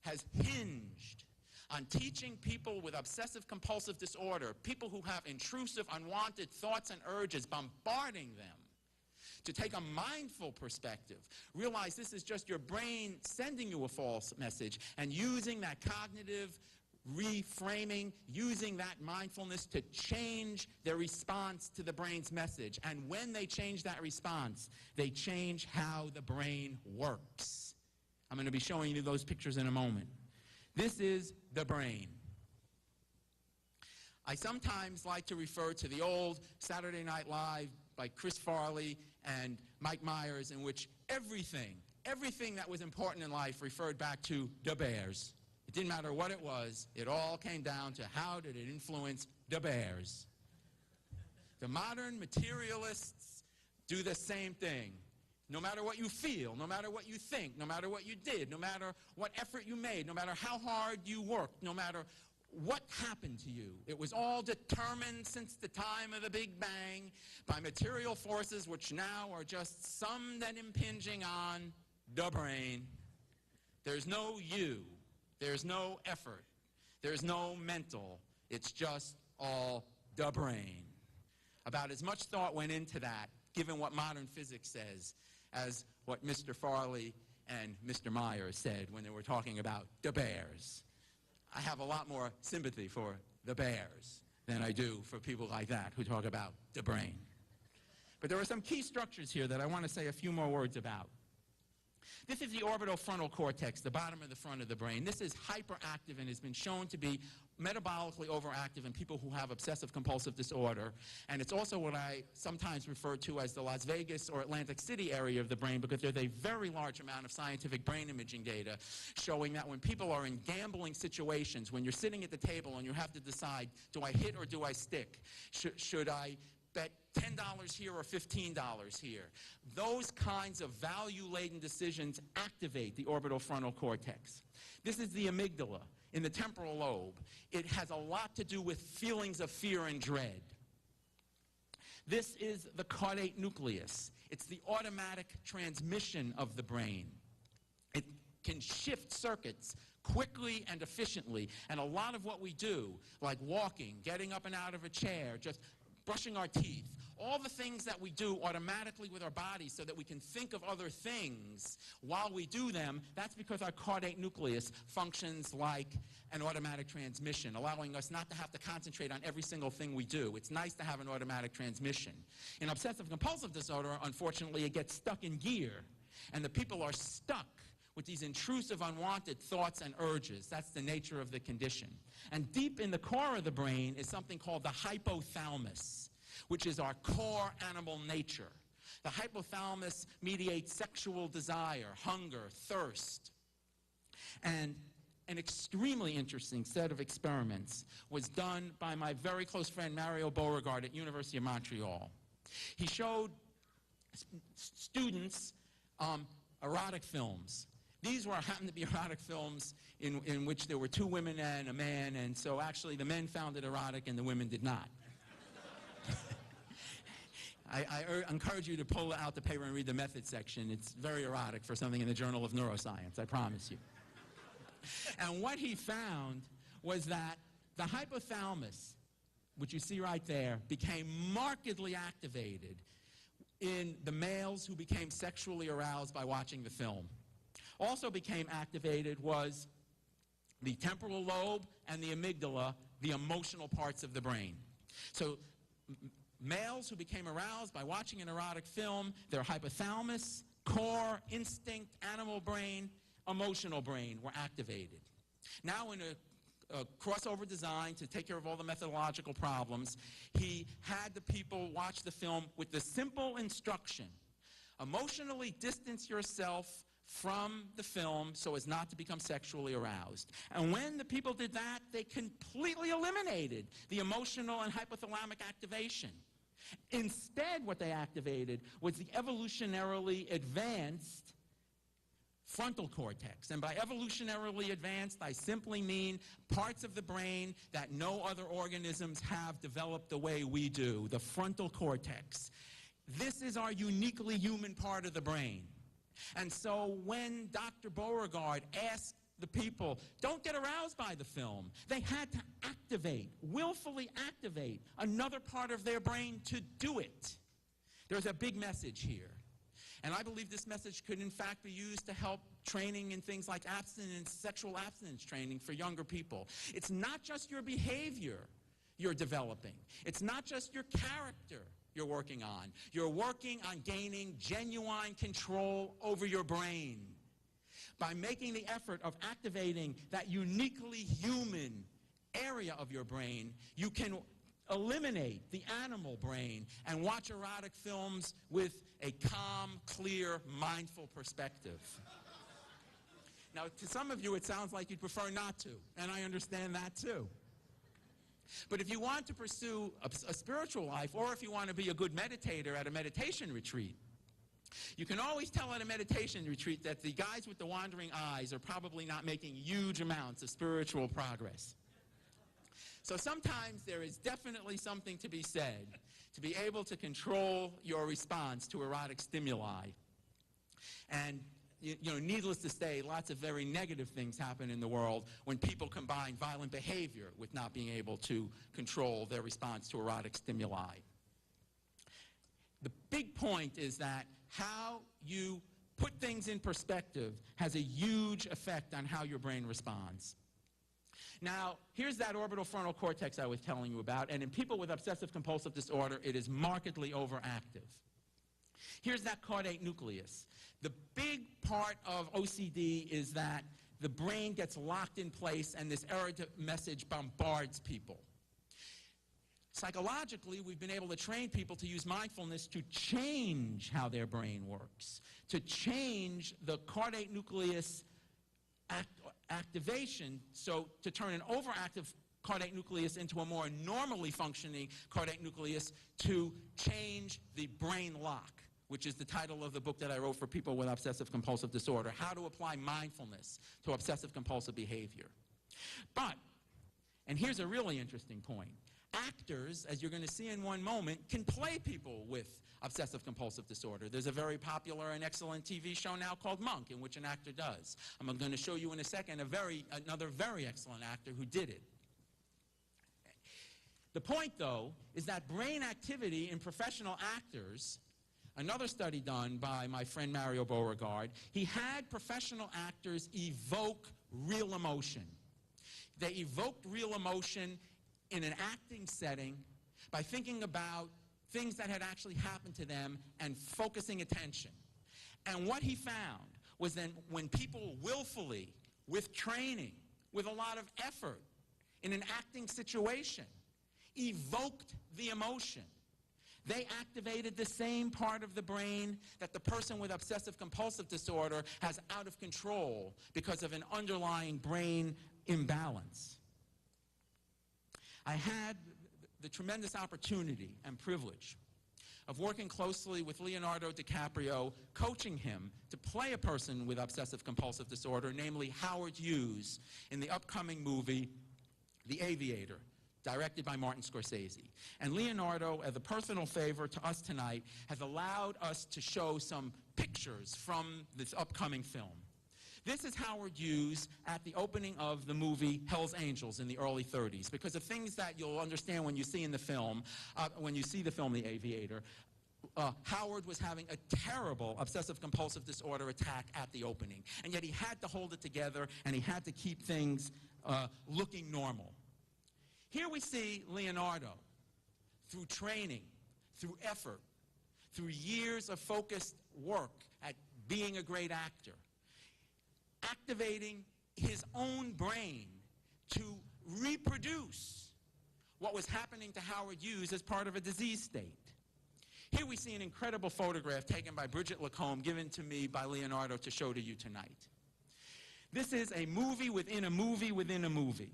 has hinged on teaching people with obsessive-compulsive disorder, people who have intrusive, unwanted thoughts and urges bombarding them, to take a mindful perspective, realize this is just your brain sending you a false message, and using that cognitive reframing, using that mindfulness to change their response to the brain's message. And when they change that response, they change how the brain works. I'm going to be showing you those pictures in a moment. This is the brain. I sometimes like to refer to the old Saturday Night Live by Chris Farley and Mike Myers, in which everything that was important in life referred back to the bears. It didn't matter what it was. It all came down to how did it influence the bears. The modern materialists do the same thing. No matter what you feel, no matter what you think, no matter what you did, no matter what effort you made, no matter how hard you worked, no matter what happened to you, it was all determined since the time of the Big Bang by material forces which now are just summed and impinging on the brain. There's no you. There's no effort. There's no mental. It's just all the brain. About as much thought went into that, given what modern physics says, as what Mr. Farley and Mr. Myers said when they were talking about the bears. I have a lot more sympathy for the bears than I do for people like that who talk about the brain. But there are some key structures here that I want to say a few more words about. This is the orbitofrontal cortex, the bottom of the front of the brain. This is hyperactive and has been shown to be metabolically overactive in people who have obsessive-compulsive disorder. And it's also what I sometimes refer to as the Las Vegas or Atlantic City area of the brain, because there's a very large amount of scientific brain imaging data showing that when people are in gambling situations, when you're sitting at the table and you have to decide, do I hit or do I stick? Should I bet $10 here or $15 here? Those kinds of value-laden decisions activate the orbitofrontal cortex. This is the amygdala in the temporal lobe. It has a lot to do with feelings of fear and dread. This is the caudate nucleus. It's the automatic transmission of the brain. It can shift circuits quickly and efficiently, and a lot of what we do, like walking, getting up and out of a chair, just brushing our teeth, all the things that we do automatically with our bodies so that we can think of other things while we do them, that's because our caudate nucleus functions like an automatic transmission, allowing us not to have to concentrate on every single thing we do. It's nice to have an automatic transmission. In obsessive-compulsive disorder, unfortunately, it gets stuck in gear, and the people are stuck with these intrusive, unwanted thoughts and urges. That's the nature of the condition. And deep in the core of the brain is something called the hypothalamus, which is our core animal nature. The hypothalamus mediates sexual desire, hunger, thirst. And an extremely interesting set of experiments was done by my very close friend Mario Beauregard at University of Montreal. He showed students erotic films. These happened to be erotic films in which there were two women and a man, and so actually the men found it erotic and the women did not. I encourage you to pull out the paper and read the method section. It's very erotic for something in the Journal of Neuroscience, I promise you. And what he found was that the hypothalamus, which you see right there, became markedly activated in the males who became sexually aroused by watching the film. Also became activated was the temporal lobe and the amygdala, the emotional parts of the brain. So males who became aroused by watching an erotic film, their hypothalamus, core, instinct, animal brain, emotional brain were activated. Now in a crossover design to take care of all the methodological problems, he had the people watch the film with the simple instruction: emotionally distance yourself from the film so as not to become sexually aroused. And when the people did that, they completely eliminated the emotional and hypothalamic activation. Instead, what they activated was the evolutionarily advanced frontal cortex. And by evolutionarily advanced, I simply mean parts of the brain that no other organisms have developed the way we do, the frontal cortex. This is our uniquely human part of the brain. And so when Dr. Beauregard asked the people, don't get aroused by the film, they had to activate, willfully activate another part of their brain to do it. There's a big message here. And I believe this message could in fact be used to help training in things like abstinence, sexual abstinence training for younger people. It's not just your behavior you're developing. It's not just your character you're working on. You're working on gaining genuine control over your brain. By making the effort of activating that uniquely human area of your brain, you can eliminate the animal brain and watch erotic films with a calm, clear, mindful perspective. Now, to some of you, it sounds like you'd prefer not to, and I understand that too. But if you want to pursue a spiritual life, or if you want to be a good meditator at a meditation retreat, you can always tell at a meditation retreat that the guys with the wandering eyes are probably not making huge amounts of spiritual progress. So sometimes there is definitely something to be said to be able to control your response to erotic stimuli. And needless to say, lots of very negative things happen in the world when people combine violent behavior with not being able to control their response to erotic stimuli. The big point is that how you put things in perspective has a huge effect on how your brain responds. Now, here's that orbital frontal cortex I was telling you about, and in people with obsessive compulsive disorder, it is markedly overactive. Here's that caudate nucleus. The big part of OCD is that the brain gets locked in place and this error message bombards people. Psychologically, we've been able to train people to use mindfulness to change how their brain works, to change the caudate nucleus activation, so to turn an overactive caudate nucleus into a more normally functioning caudate nucleus, to change the brain lock, which is the title of the book that I wrote for people with obsessive compulsive disorder, How to Apply Mindfulness to Obsessive Compulsive Behavior. But, and here's a really interesting point, actors, as you're going to see in one moment, can play people with obsessive compulsive disorder. There's a very popular and excellent TV show now called Monk, in which an actor does. I'm going to show you in a second another very excellent actor who did it. The point, though, is that brain activity in professional actors, another study done by my friend Mario Beauregard, he had professional actors evoke real emotion. They evoked real emotion in an acting setting by thinking about things that had actually happened to them and focusing attention. And what he found was then when people willfully, with training, with a lot of effort, in an acting situation, evoked the emotion, they activated the same part of the brain that the person with obsessive-compulsive disorder has out of control because of an underlying brain imbalance. I had the tremendous opportunity and privilege of working closely with Leonardo DiCaprio, coaching him to play a person with obsessive-compulsive disorder, namely Howard Hughes, in the upcoming movie, The Aviator, directed by Martin Scorsese. And Leonardo, as a personal favor to us tonight, has allowed us to show some pictures from this upcoming film. This is Howard Hughes at the opening of the movie Hell's Angels in the early 30s, because of things that you'll understand when you see in the film, when you see the film The Aviator. Howard was having a terrible obsessive-compulsive disorder attack at the opening, and yet he had to hold it together, and he had to keep things looking normal. Here we see Leonardo, through training, through effort, through years of focused work at being a great actor, activating his own brain to reproduce what was happening to Howard Hughes as part of a disease state. Here we see an incredible photograph taken by Bridget Lacombe, given to me by Leonardo to show to you tonight. This is a movie within a movie within a movie.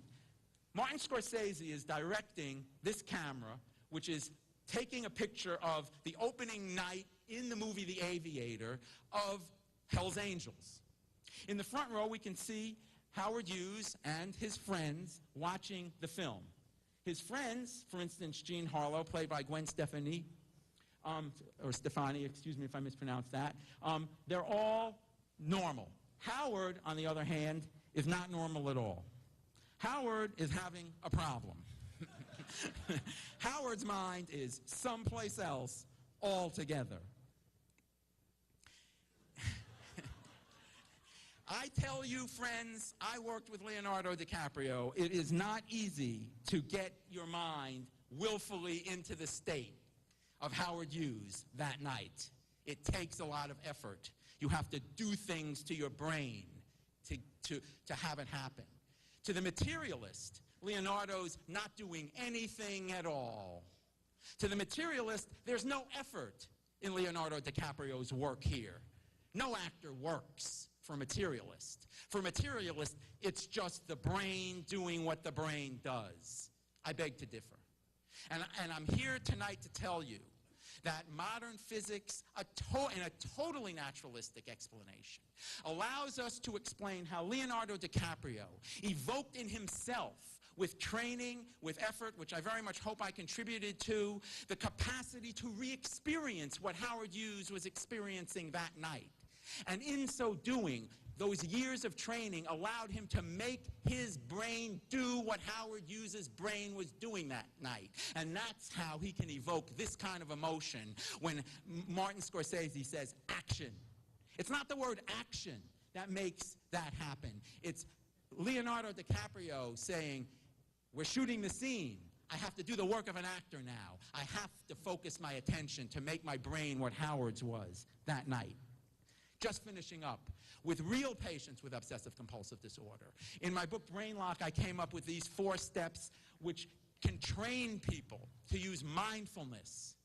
Martin Scorsese is directing this camera, which is taking a picture of the opening night in the movie The Aviator of Hell's Angels. In the front row, we can see Howard Hughes and his friends watching the film. His friends, for instance, Jean Harlow, played by Gwen Stefani, or Stefani, excuse me if I mispronounced that, they're all normal. Howard, on the other hand, is not normal at all. Howard is having a problem. Howard's mind is someplace else altogether. I tell you, friends, I worked with Leonardo DiCaprio. It is not easy to get your mind willfully into the state of Howard Hughes that night. It takes a lot of effort. You have to do things to your brain to have it happen. To the materialist, Leonardo's not doing anything at all. To the materialist, there's no effort in Leonardo DiCaprio's work here. No actor works for a materialist. For a materialist, it's just the brain doing what the brain does. I beg to differ. And I'm here tonight to tell you that modern physics, in a totally naturalistic explanation, allows us to explain how Leonardo DiCaprio evoked in himself, with training, with effort, which I very much hope I contributed to, the capacity to re-experience what Howard Hughes was experiencing that night. And in so doing, those years of training allowed him to make his brain do what Howard Hughes' brain was doing that night. And that's how he can evoke this kind of emotion when Martin Scorsese says action. It's not the word action that makes that happen. It's Leonardo DiCaprio saying, we're shooting the scene. I have to do the work of an actor now. I have to focus my attention to make my brain what Howard's was that night. Just finishing up with real patients with obsessive-compulsive disorder. In my book, Brain Lock, I came up with these 4 steps which can train people to use mindfulness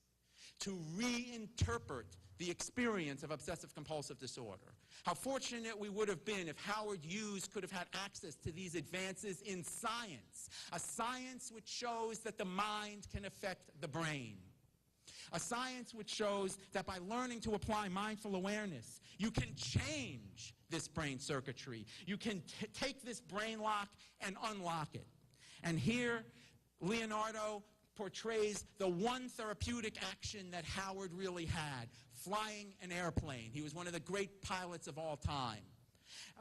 to reinterpret the experience of obsessive-compulsive disorder. How fortunate we would have been if Howard Hughes could have had access to these advances in science, a science which shows that the mind can affect the brain. A science which shows that by learning to apply mindful awareness, you can change this brain circuitry. You can take this brain lock and unlock it. And here, Leonardo portrays the one therapeutic action that Howard really had, flying an airplane. He was one of the great pilots of all time,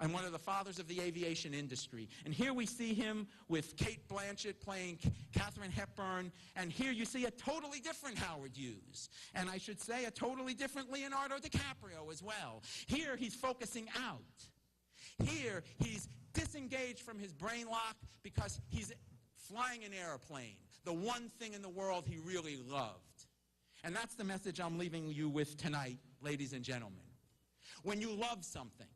and one of the fathers of the aviation industry. And here we see him with Kate Blanchett playing Katharine Hepburn, and here you see a totally different Howard Hughes, and I should say a totally different Leonardo DiCaprio as well. Here he's focusing out. Here he's disengaged from his brain lock because he's flying an airplane, the one thing in the world he really loved. And that's the message I'm leaving you with tonight, ladies and gentlemen. When you love something,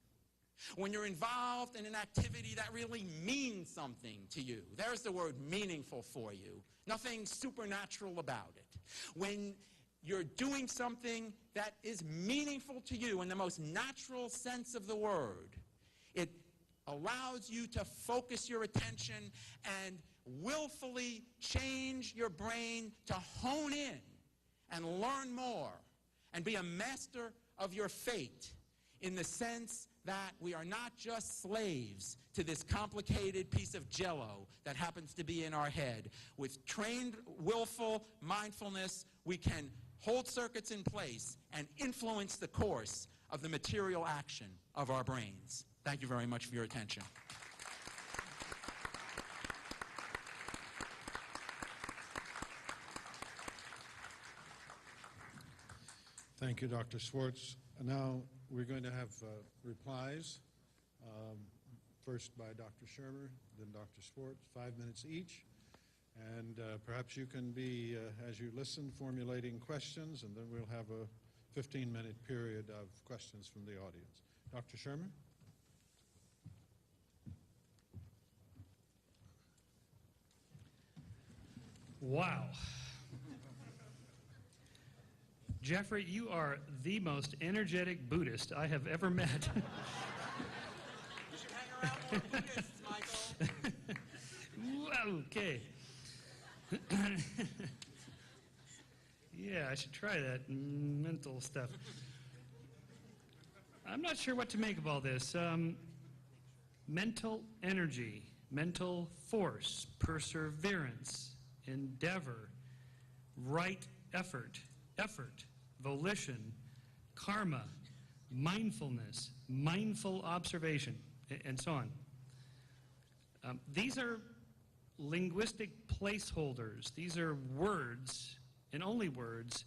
When you're involved in an activity that really means something to you. There's the word meaningful for you. Nothing supernatural about it. When you're doing something that is meaningful to you in the most natural sense of the word, it allows you to focus your attention and willfully change your brain to hone in and learn more and be a master of your fate, in the sense that we are not just slaves to this complicated piece of jello that happens to be in our head. With trained, willful mindfulness, we can hold circuits in place and influence the course of the material action of our brains. Thank you very much for your attention. Thank you, Dr. Schwartz. Now we're going to have replies, first by Dr. Shermer, then Dr. Schwartz, 5 minutes each. And perhaps you can be, as you listen, formulating questions, and then we'll have a 15-minute period of questions from the audience. Dr. Shermer? Wow. Jeffrey, you are the most energetic Buddhist I have ever met. You should hang around more Buddhists, Michael. Okay. Yeah, I should try that mental stuff. I'm not sure what to make of all this. Mental energy, mental force, perseverance, endeavor, right effort, volition, karma, mindfulness, mindful observation, and so on. These are linguistic placeholders. These are words, and only words,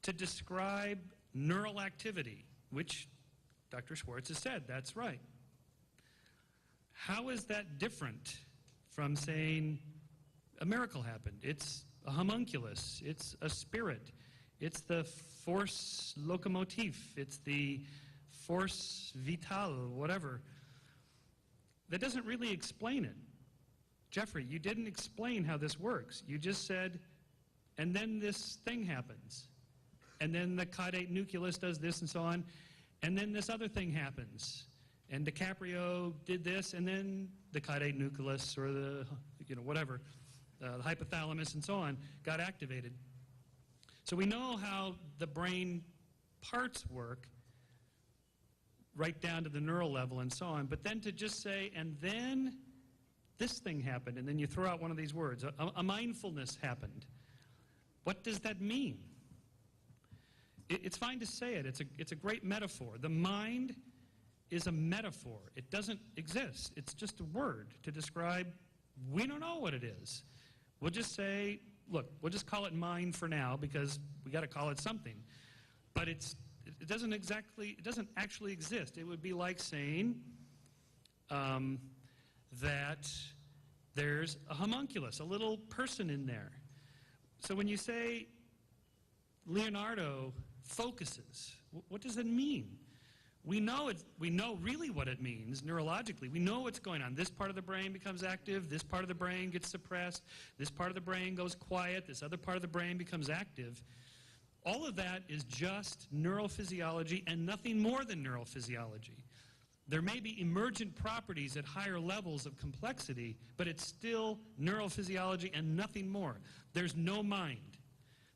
to describe neural activity, which Dr. Schwartz has said, that's right. How is that different from saying a miracle happened? It's a homunculus, it's a spirit, it's the force locomotive, it's the force vitale, whatever. That doesn't really explain it. Jeffrey, you didn't explain how this works. You just said, and then this thing happens. And then the caudate nucleus does this and so on. And then this other thing happens. And DiCaprio did this, and then the caudate nucleus, or the, whatever, the hypothalamus and so on, got activated. So we know how the brain parts work, right down to the neural level and so on. But then to just say, and then this thing happened, and then you throw out one of these words, a mindfulness happened. What does that mean? It's fine to say it. It's a great metaphor. The mind is a metaphor. It doesn't exist. It's just a word to describe, we don't know what it is. We'll just say, look, we'll just call it mind for now because we got to call it something. But it doesn't actually exist. It would be like saying that there's a homunculus, a little person in there. So when you say Leonardo focuses, what does it mean? We know really what it means neurologically. We know what's going on. This part of the brain becomes active, this part of the brain gets suppressed, this part of the brain goes quiet, this other part of the brain becomes active. All of that is just neural physiology and nothing more than neural physiology. There may be emergent properties at higher levels of complexity, but it's still neural physiology and nothing more. There's no mind.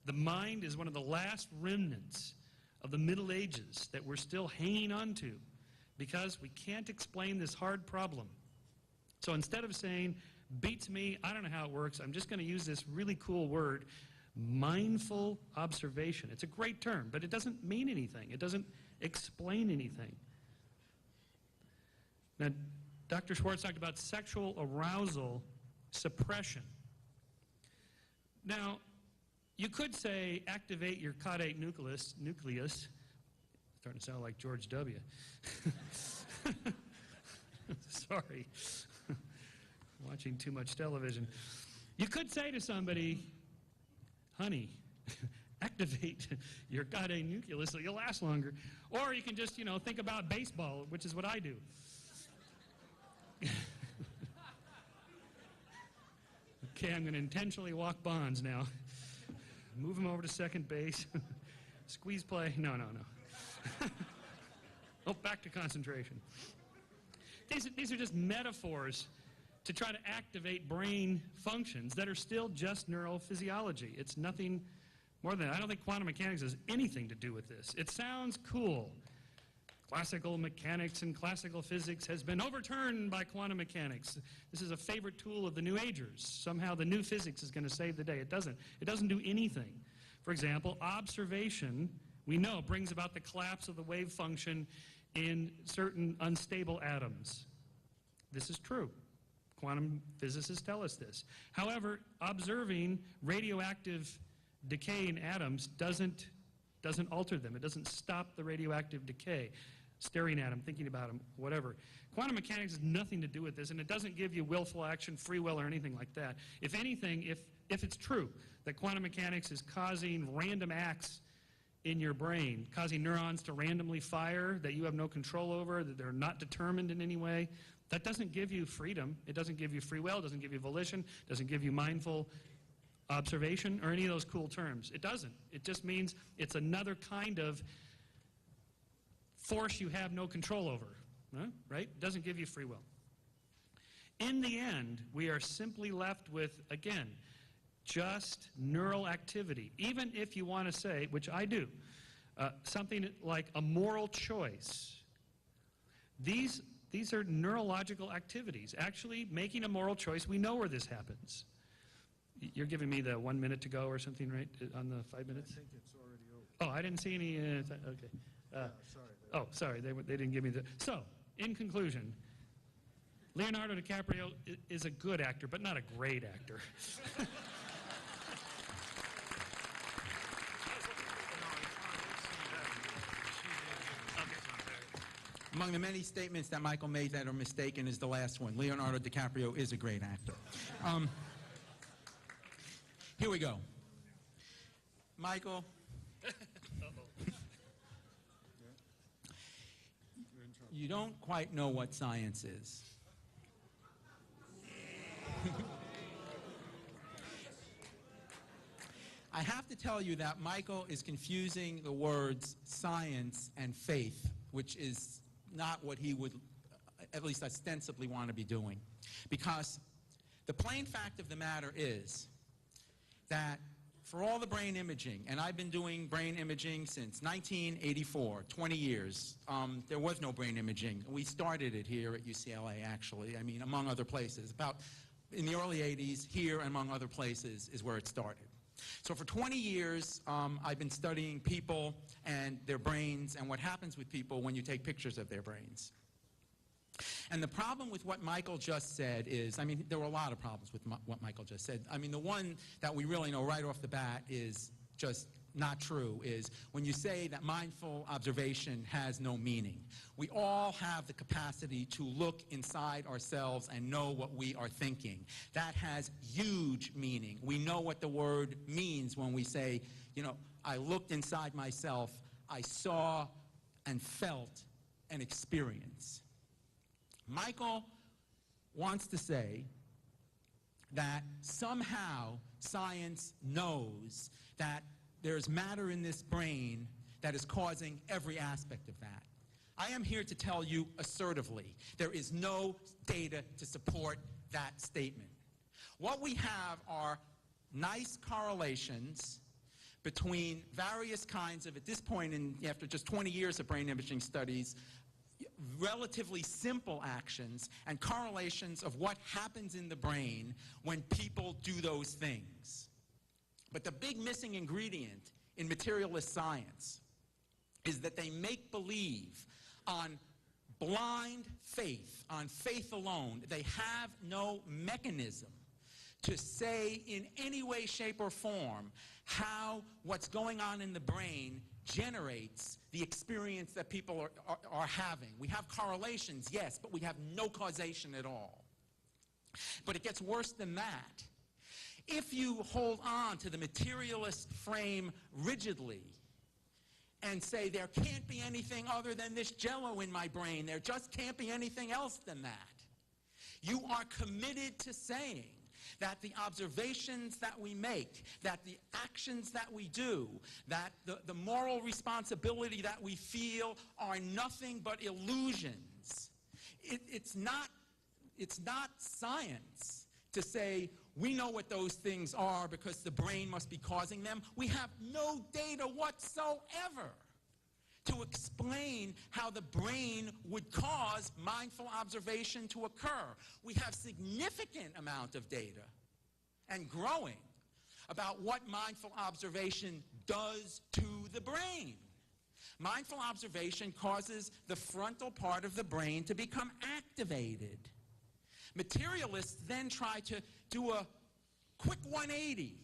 The mind is one of the last remnants of the Middle Ages that we're still hanging on to because we can't explain this hard problem. So instead of saying, beats me, I don't know how it works, I'm just going to use this really cool word, mindful observation. It's a great term, but it doesn't mean anything. It doesn't explain anything. Now, Dr. Schwartz talked about sexual arousal suppression. Now, you could say activate your caudate nucleus. Starting to sound like George W. Sorry. Watching too much television. You could say to somebody, honey, activate your goddamn nucleus so you'll last longer. Or you can just, think about baseball, which is what I do. Okay, I'm going to intentionally walk Bonds now. Move him over to second base. Squeeze play. No. Oh, back to concentration. These are just metaphors to try to activate brain functions that are still just neurophysiology. It's nothing more than that. I don't think quantum mechanics has anything to do with this. It sounds cool. Classical mechanics and classical physics has been overturned by quantum mechanics. This is a favorite tool of the New Agers. Somehow the new physics is going to save the day. It doesn't. It doesn't do anything. For example, observation, we know, brings about the collapse of the wave function in certain unstable atoms. This is true. Quantum physicists tell us this. However, observing radioactive decay in atoms doesn't alter them. It doesn't stop the radioactive decay. Staring at them, thinking about them, whatever. Quantum mechanics has nothing to do with this, and it doesn't give you willful action, free will, or anything like that. If anything, if it's true that quantum mechanics is causing random acts in your brain, causing neurons to randomly fire that you have no control over, that they're not determined in any way, that doesn't give you freedom. It doesn't give you free will. It doesn't give you volition. It doesn't give you mindful observation or any of those cool terms. It doesn't. It just means it's another kind of force you have no control over, right? It doesn't give you free will. In the end, we are simply left with, again, just neural activity. Even if you want to say, which I do, something like a moral choice. These are neurological activities. Actually, making a moral choice, we know where this happens. You're giving me the 1 minute to go or something, right, on the 5 minutes? I think it's already over. Oh, I didn't see any, okay. Sorry. Oh, sorry, they didn't give me the... So, in conclusion, Leonardo DiCaprio is a good actor, but not a great actor. Among the many statements that Michael made that are mistaken is the last one. Leonardo DiCaprio is a great actor. Here we go. Michael. You don't quite know what science is. I have to tell you that Michael is confusing the words science and faith, which is not what he would, at least ostensibly, want to be doing. Because the plain fact of the matter is that for all the brain imaging, and I've been doing brain imaging since 1984, 20 years, there was no brain imaging. We started it here at UCLA, actually, I mean, among other places. About in the early 80s, here, among other places, is where it started. So for 20 years, I've been studying people and their brains and what happens with people when you take pictures of their brains. And the problem with what Michael just said is, I mean, there were a lot of problems with what Michael just said. I mean, the one that we really know right off the bat is just not true, is when you say that mindful observation has no meaning. We all have the capacity to look inside ourselves and know what we are thinking. That has huge meaning. We know what the word means when we say, you know, I looked inside myself, I saw and felt an experience. Michael wants to say that somehow science knows that there's matter in this brain that is causing every aspect of that. I am here to tell you assertively, there is no data to support that statement. What we have are nice correlations between various kinds of, at this point, after just 20 years of brain imaging studies, relatively simple actions and correlations of what happens in the brain when people do those things. But the big missing ingredient in materialist science is that they make believe on blind faith, on faith alone. They have no mechanism to say in any way, shape, or form how what's going on in the brain generates the experience that people are having. We have correlations, yes, but we have no causation at all. But it gets worse than that. If you hold on to the materialist frame rigidly and say there can't be anything other than this jello in my brain, there just can't be anything else than that, you are committed to saying that the observations that we make, that the actions that we do, that the moral responsibility that we feel are nothing but illusions. It's not science to say we know what those things are because the brain must be causing them. We have no data whatsoever to explain how the brain would cause mindful observation to occur. We have significant amount of data, and growing, about what mindful observation does to the brain. Mindful observation causes the frontal part of the brain to become activated. Materialists then try to do a quick 180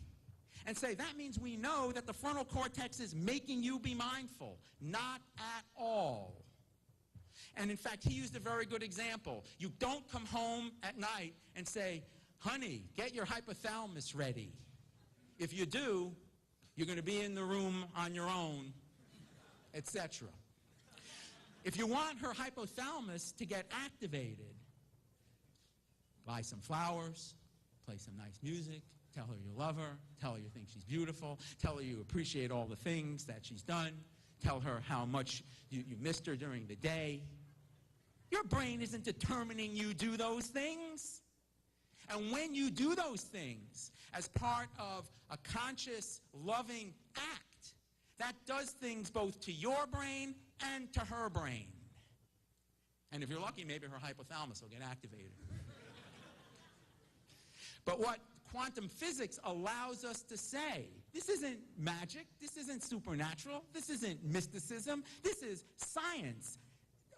and say that means we know that the frontal cortex is making you be mindful. Not at all. And in fact, he used a very good example. You don't come home at night and say, honey, get your hypothalamus ready. If you do, you're going to be in the room on your own, etc. If you want her hypothalamus to get activated, buy some flowers, play some nice music, tell her you love her, tell her you think she's beautiful, tell her you appreciate all the things that she's done, tell her how much you missed her during the day. Your brain isn't determining you do those things. And when you do those things as part of a conscious, loving act, that does things both to your brain and to her brain. And if you're lucky, maybe her hypothalamus will get activated. But what quantum physics allows us to say, this isn't magic, this isn't supernatural, this isn't mysticism, this is science,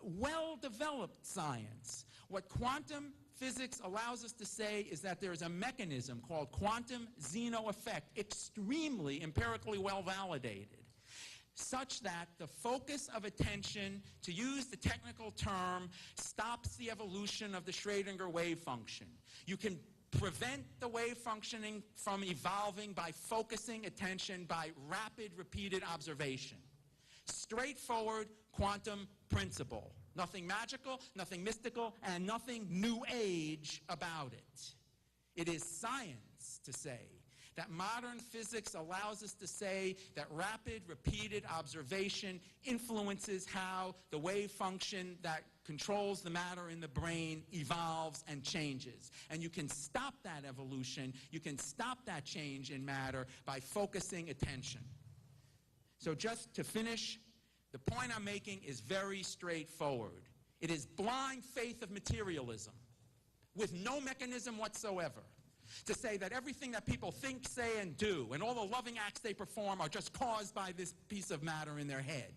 well-developed science. What quantum physics allows us to say is that there is a mechanism called quantum Zeno effect, extremely empirically well-validated, such that the focus of attention, to use the technical term, stops the evolution of the Schrödinger wave function. You can prevent the wave functioning from evolving by focusing attention by rapid, repeated observation. Straightforward quantum principle. Nothing magical, nothing mystical, and nothing new age about it. It is science to say that modern physics allows us to say that rapid, repeated observation influences how the wave function that controls the matter in the brain evolves and changes. And you can stop that evolution, you can stop that change in matter by focusing attention. So just to finish, the point I'm making is very straightforward. It is blind faith of materialism with no mechanism whatsoever to say that everything that people think, say, and do, and all the loving acts they perform are just caused by this piece of matter in their head.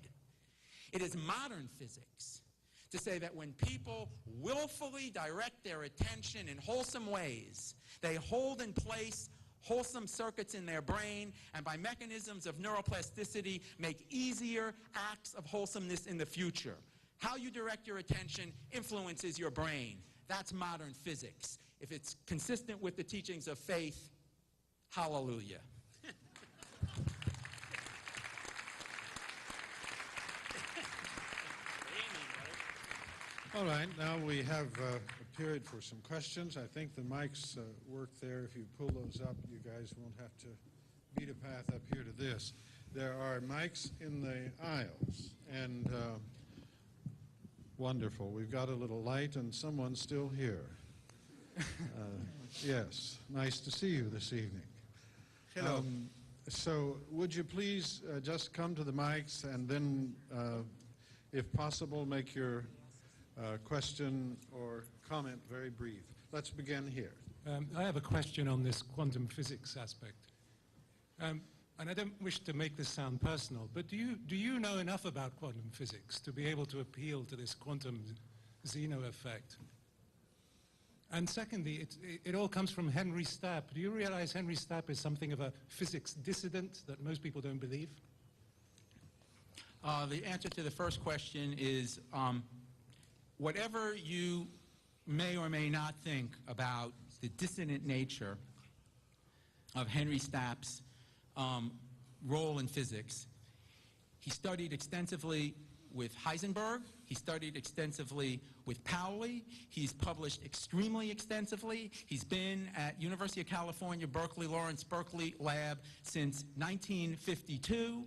It is modern physics to say that when people willfully direct their attention in wholesome ways, they hold in place wholesome circuits in their brain, and by mechanisms of neuroplasticity, make easier acts of wholesomeness in the future. How you direct your attention influences your brain. That's modern physics. If it's consistent with the teachings of faith, hallelujah. All right, now we have a period for some questions. I think the mics work there. If you pull those up, you guys won't have to beat a path up here to this. There are mics in the aisles, and wonderful. We've got a little light, and someone's still here. Yes, nice to see you this evening. Hello. So would you please just come to the mics and then, if possible, make your question or comment very brief. Let's begin here. I have a question on this quantum physics aspect. And I don't wish to make this sound personal, but do you know enough about quantum physics to be able to appeal to this quantum Zeno effect? And secondly, it all comes from Henry Stapp. Do you realize Henry Stapp is something of a physics dissident that most people don't believe? The answer to the first question is whatever you may or may not think about the dissonant nature of Henry Stapp's role in physics. He studied extensively with Heisenberg. He studied extensively with Pauli. He's published extremely extensively. He's been at University of California, Berkeley, Lawrence Berkeley lab since 1952.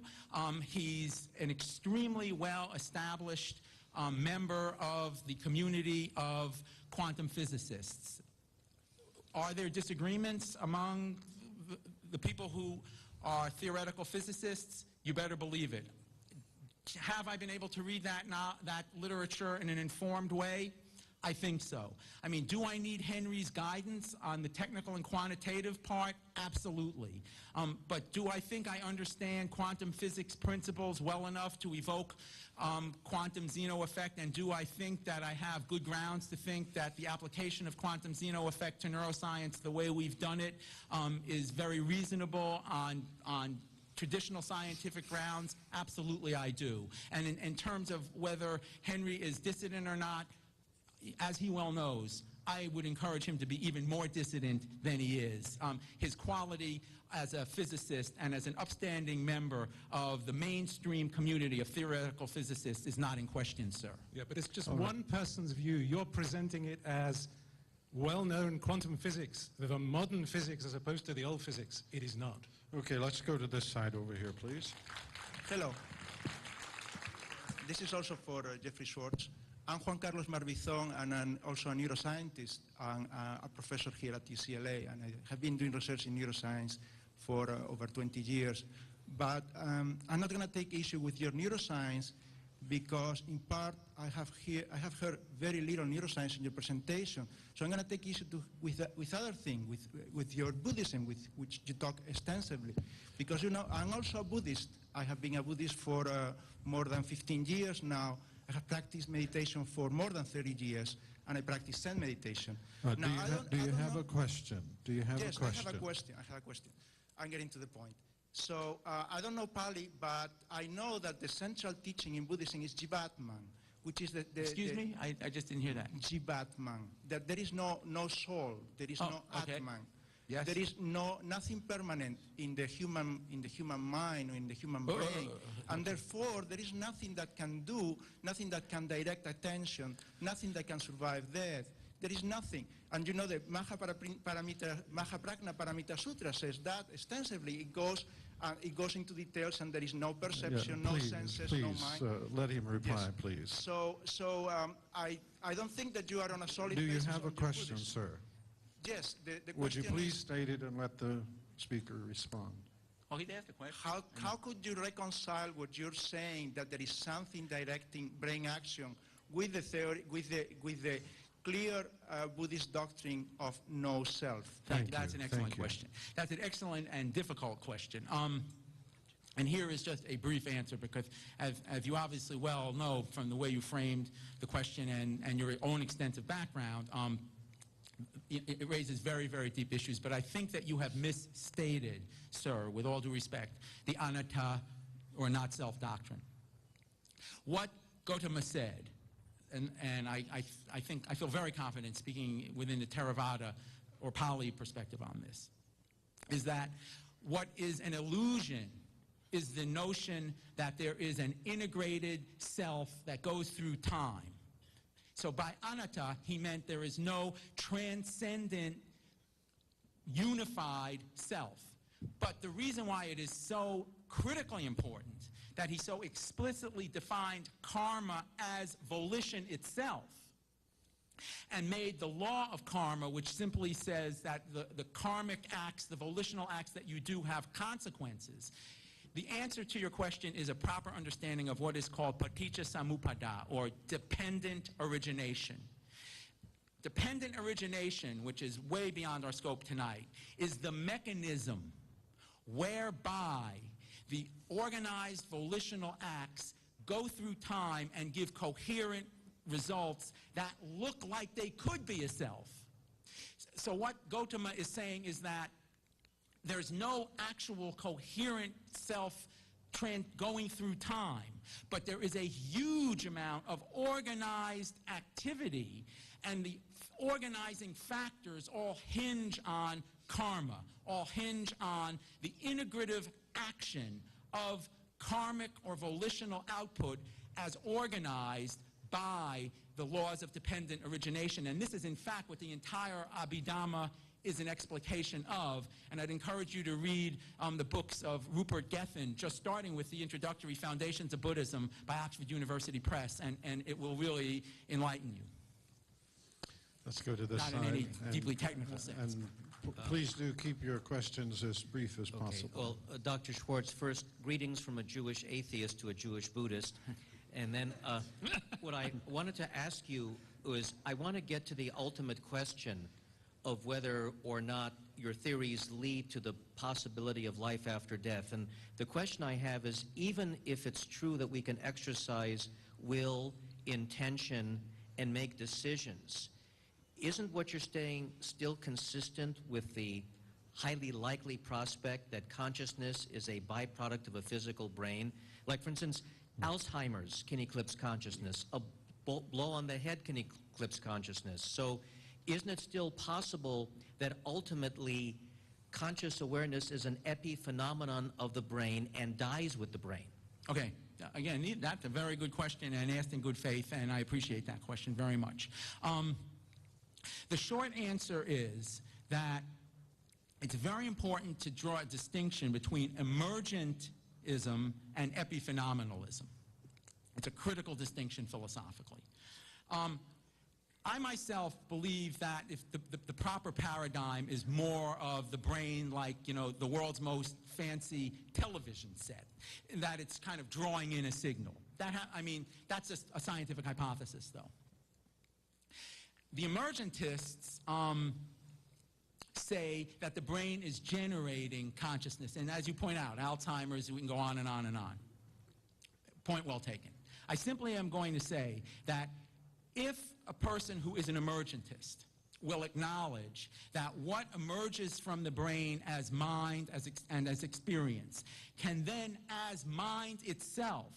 He's an extremely well-established member of the community of quantum physicists. Are there disagreements among the people who are theoretical physicists? You better believe it. Have I been able to read that literature in an informed way? I think so. I mean, do I need Henry's guidance on the technical and quantitative part? Absolutely. But do I think I understand quantum physics principles well enough to evoke quantum Zeno effect? And do I think that I have good grounds to think that the application of quantum Zeno effect to neuroscience the way we've done it is very reasonable on traditional scientific grounds? Absolutely I do. And in terms of whether Henry is dissident or not, as he well knows, I would encourage him to be even more dissident than he is. His quality as a physicist and as an upstanding member of the mainstream community of theoretical physicists is not in question, sir. Yeah, but it's just one person's view. You're presenting it as well-known quantum physics, the modern physics as opposed to the old physics. It is not. Okay, let's go to this side over here, please. Hello. This is also for Jeffrey Schwartz. I'm Juan Carlos Marbizon, and I'm also a neuroscientist and a professor here at UCLA, and I have been doing research in neuroscience for over 20 years. But I'm not going to take issue with your neuroscience because, in part, I have heard very little neuroscience in your presentation. So I'm going to take issue with other things, with your Buddhism, which you talk extensively. Because, you know, I'm also a Buddhist. I have been a Buddhist for more than 15 years now. I have practiced meditation for more than 30 years, and I practice Zen meditation. Do you have a question? Do you have a question? Yes, I have a question. I'm getting to the point. So I don't know Pali, but I know that the central teaching in Buddhism is Jivatman, which is the Excuse me? I just didn't hear that. Jivatman, that there is no soul, there is no Atman. Yes. There is nothing permanent in the human mind or in the human brain, and therefore there is nothing that can do, nothing that can direct attention, nothing that can survive death. There is nothing. And you know the Mahaprajna Paramita Sutra says that extensively. It goes into details, and there is no perception, no senses, no mind. Let him reply, Yes. please. So I don't think that you are on a solid Do you basis have a on your question, Buddhism. sir? Yes, the Would you question please is, state it and let the speaker respond? Oh, he'd asked a question. how could you reconcile what you're saying, that there is something directing brain action, with the theory, with the clear Buddhist doctrine of no self? That's an excellent question. That's an excellent and difficult question. And here is just a brief answer, because as you obviously well know from the way you framed the question and your own extensive background, it raises very, very deep issues. But I think that you have misstated, sir, with all due respect, the anatta, or not self doctrine. What Gautama said, and I feel very confident speaking within the Theravada or Pali perspective on this, is that what is an illusion is the notion that there is an integrated self that goes through time. So by anatta, he meant there is no transcendent, unified self. But the reason why it is so critically important that he so explicitly defined karma as volition itself and made the law of karma, which simply says that the karmic acts, the volitional acts that you do have consequences. The answer to your question is a proper understanding of what is called paticca samuppada, or dependent origination. Dependent origination, which is way beyond our scope tonight, is the mechanism whereby the organized volitional acts go through time and give coherent results that look like they could be a self. So what Gautama is saying is that there's no actual coherent self going through time, but there is a huge amount of organized activity, and the organizing factors all hinge on karma, all hinge on the integrative action of karmic or volitional output as organized by the laws of dependent origination. And this is, in fact, what the entire Abhidhamma is an explication of. And I'd encourage you to read the books of Rupert Gethin, just starting with the introductory Foundations of Buddhism by Oxford University Press, and it will really enlighten you. Let's go to this Not side. in any deeply technical sense. And please do keep your questions as brief as possible. Well, Dr. Schwartz, first, greetings from a Jewish atheist to a Jewish Buddhist. And then what I wanted to ask you was, I want to get to the ultimate question of whether or not your theories lead to the possibility of life after death. And the question I have is, even if it's true that we can exercise will, intention, and make decisions, isn't what you're saying still consistent with the highly likely prospect that consciousness is a byproduct of a physical brain? Like, for instance, Alzheimer's can eclipse consciousness. A blow on the head can eclipse consciousness. So isn't it still possible that ultimately conscious awareness is an epiphenomenon of the brain and dies with the brain? Okay. Again, that's a very good question and asked in good faith, and I appreciate that question very much. The short answer is that it's very important to draw a distinction between emergentism and epiphenomenalism. It's a critical distinction philosophically. I myself believe that if the proper paradigm is more of the brain like, the world's most fancy television set, that it's kind of drawing in a signal. That's just a scientific hypothesis, though. The emergentists say that the brain is generating consciousness. And as you point out, Alzheimer's, we can go on and on and on. Point well taken. I simply am going to say that if a person who is an emergentist will acknowledge that what emerges from the brain as mind and as experience can then, as mind itself,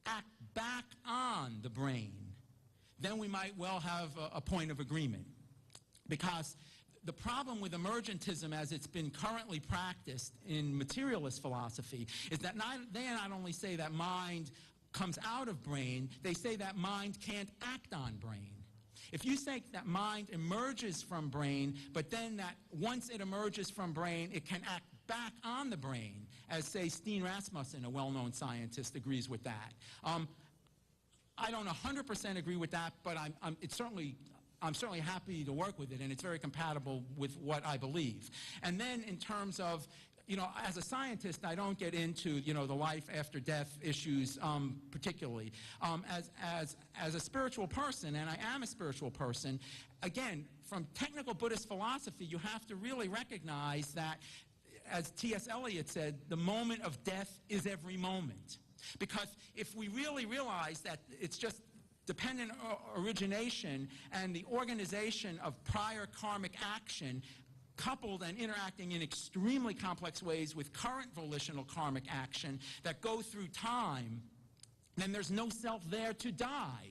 act back on the brain, then we might well have a point of agreement. Because the problem with emergentism as it's been currently practiced in materialist philosophy is that they not only say that mind comes out of brain, they say that mind can't act on brain. If you say that mind emerges from brain, but then that once it emerges from brain, it can act back on the brain, as, say, Steen Rasmussen, a well-known scientist, agrees with that. I don't 100% agree with that, but I'm certainly happy to work with it, and it's very compatible with what I believe. And then in terms of, as a scientist, I don't get into, the life after death issues particularly. As a spiritual person, and I am a spiritual person, again, from technical Buddhist philosophy, you have to really recognize that, as T.S. Eliot said, the moment of death is every moment. Because if we really realize that it's just dependent origination and the organization of prior karmic action coupled and interacting in extremely complex ways with current volitional karmic action that go through time, then there's no self there to die.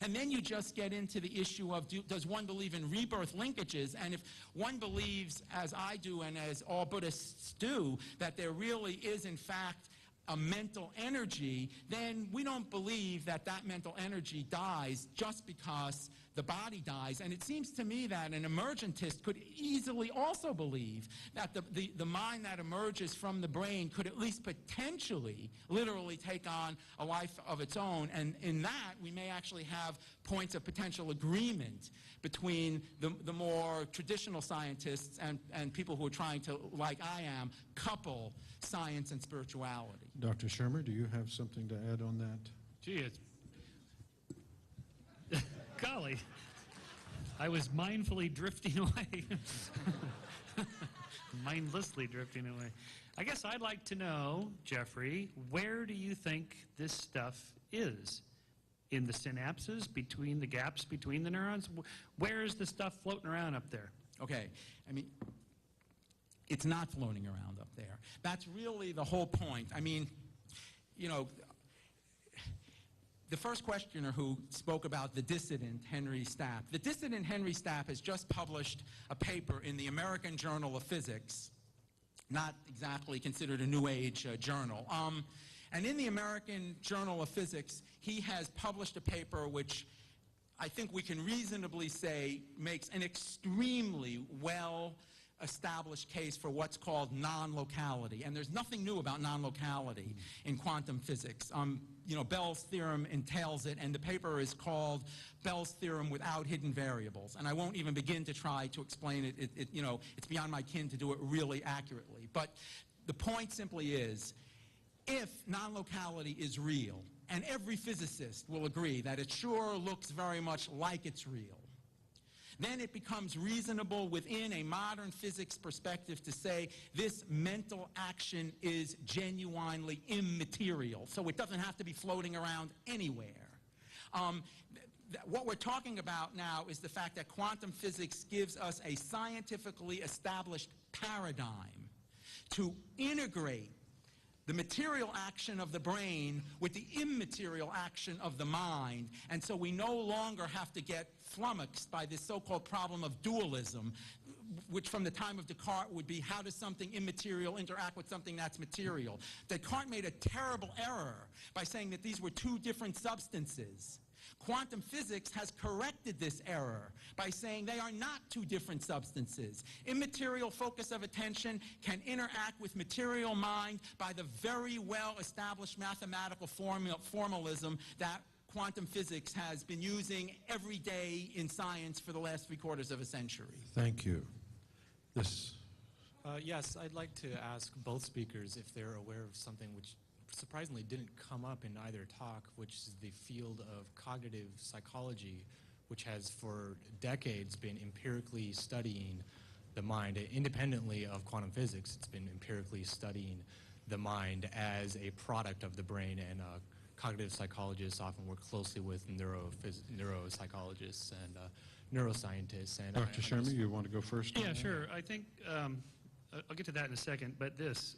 And then you just get into the issue of, does one believe in rebirth linkages? And if one believes, as I do and as all Buddhists do, that there really is, in fact, a mental energy, then we don't believe that that mental energy dies just because the body dies. And it seems to me that an emergentist could easily also believe that the mind that emerges from the brain could at least potentially, literally take on a life of its own. And in that, we may actually have points of potential agreement between the more traditional scientists and people who are trying to, like I am, couple science and spirituality. Dr. Shermer, do you have something to add on that? Gee, golly, I was mindfully drifting away. Mindlessly drifting away. I guess I'd like to know, Jeffrey, where do you think this stuff is? In the synapses, between the gaps between the neurons? Where is the stuff floating around up there? Okay, it's not floating around up there. That's really the whole point. the first questioner who spoke about the dissident Henry Stapp. The dissident Henry Stapp has just published a paper in the American Journal of Physics, not exactly considered a New Age journal. And in the American Journal of Physics, he has published a paper which I think we can reasonably say makes an extremely well-established case for what's called non-locality. And there's nothing new about non-locality in quantum physics. You know, Bell's theorem entails it, and the paper is called Bell's theorem without hidden variables. And I won't even begin to try to explain it. You know, it's beyond my kin to do it really accurately. But the point simply is, if non-locality is real, and every physicist will agree that it sure looks very much like it's real, then it becomes reasonable within a modern physics perspective to say this mental action is genuinely immaterial, so it doesn't have to be floating around anywhere. What we're talking about now is the fact that quantum physics gives us a scientifically established paradigm to integrate the material action of the brain with the immaterial action of the mind, and so we no longer have to get flummoxed by this so-called problem of dualism, which from the time of Descartes would be how does something immaterial interact with something that's material. Descartes made a terrible error by saying that these were two different substances. Quantum physics has corrected this error by saying they are not two different substances. Immaterial focus of attention can interact with material mind by the very well-established mathematical formalism that quantum physics has been using every day in science for the last 3/4 of a century. Thank you. This. Yes, I'd like to ask both speakers if they're aware of something which surprisingly didn't come up in either talk, which is the field of cognitive psychology, which has for decades been empirically studying the mind. Independently of quantum physics, it's been empirically studying the mind as a product of the brain, and cognitive psychologists often work closely with neuropsychologists and neuroscientists. And Dr. Shermer, you want to go first? Yeah, sure. I think I'll get to that in a second, but this.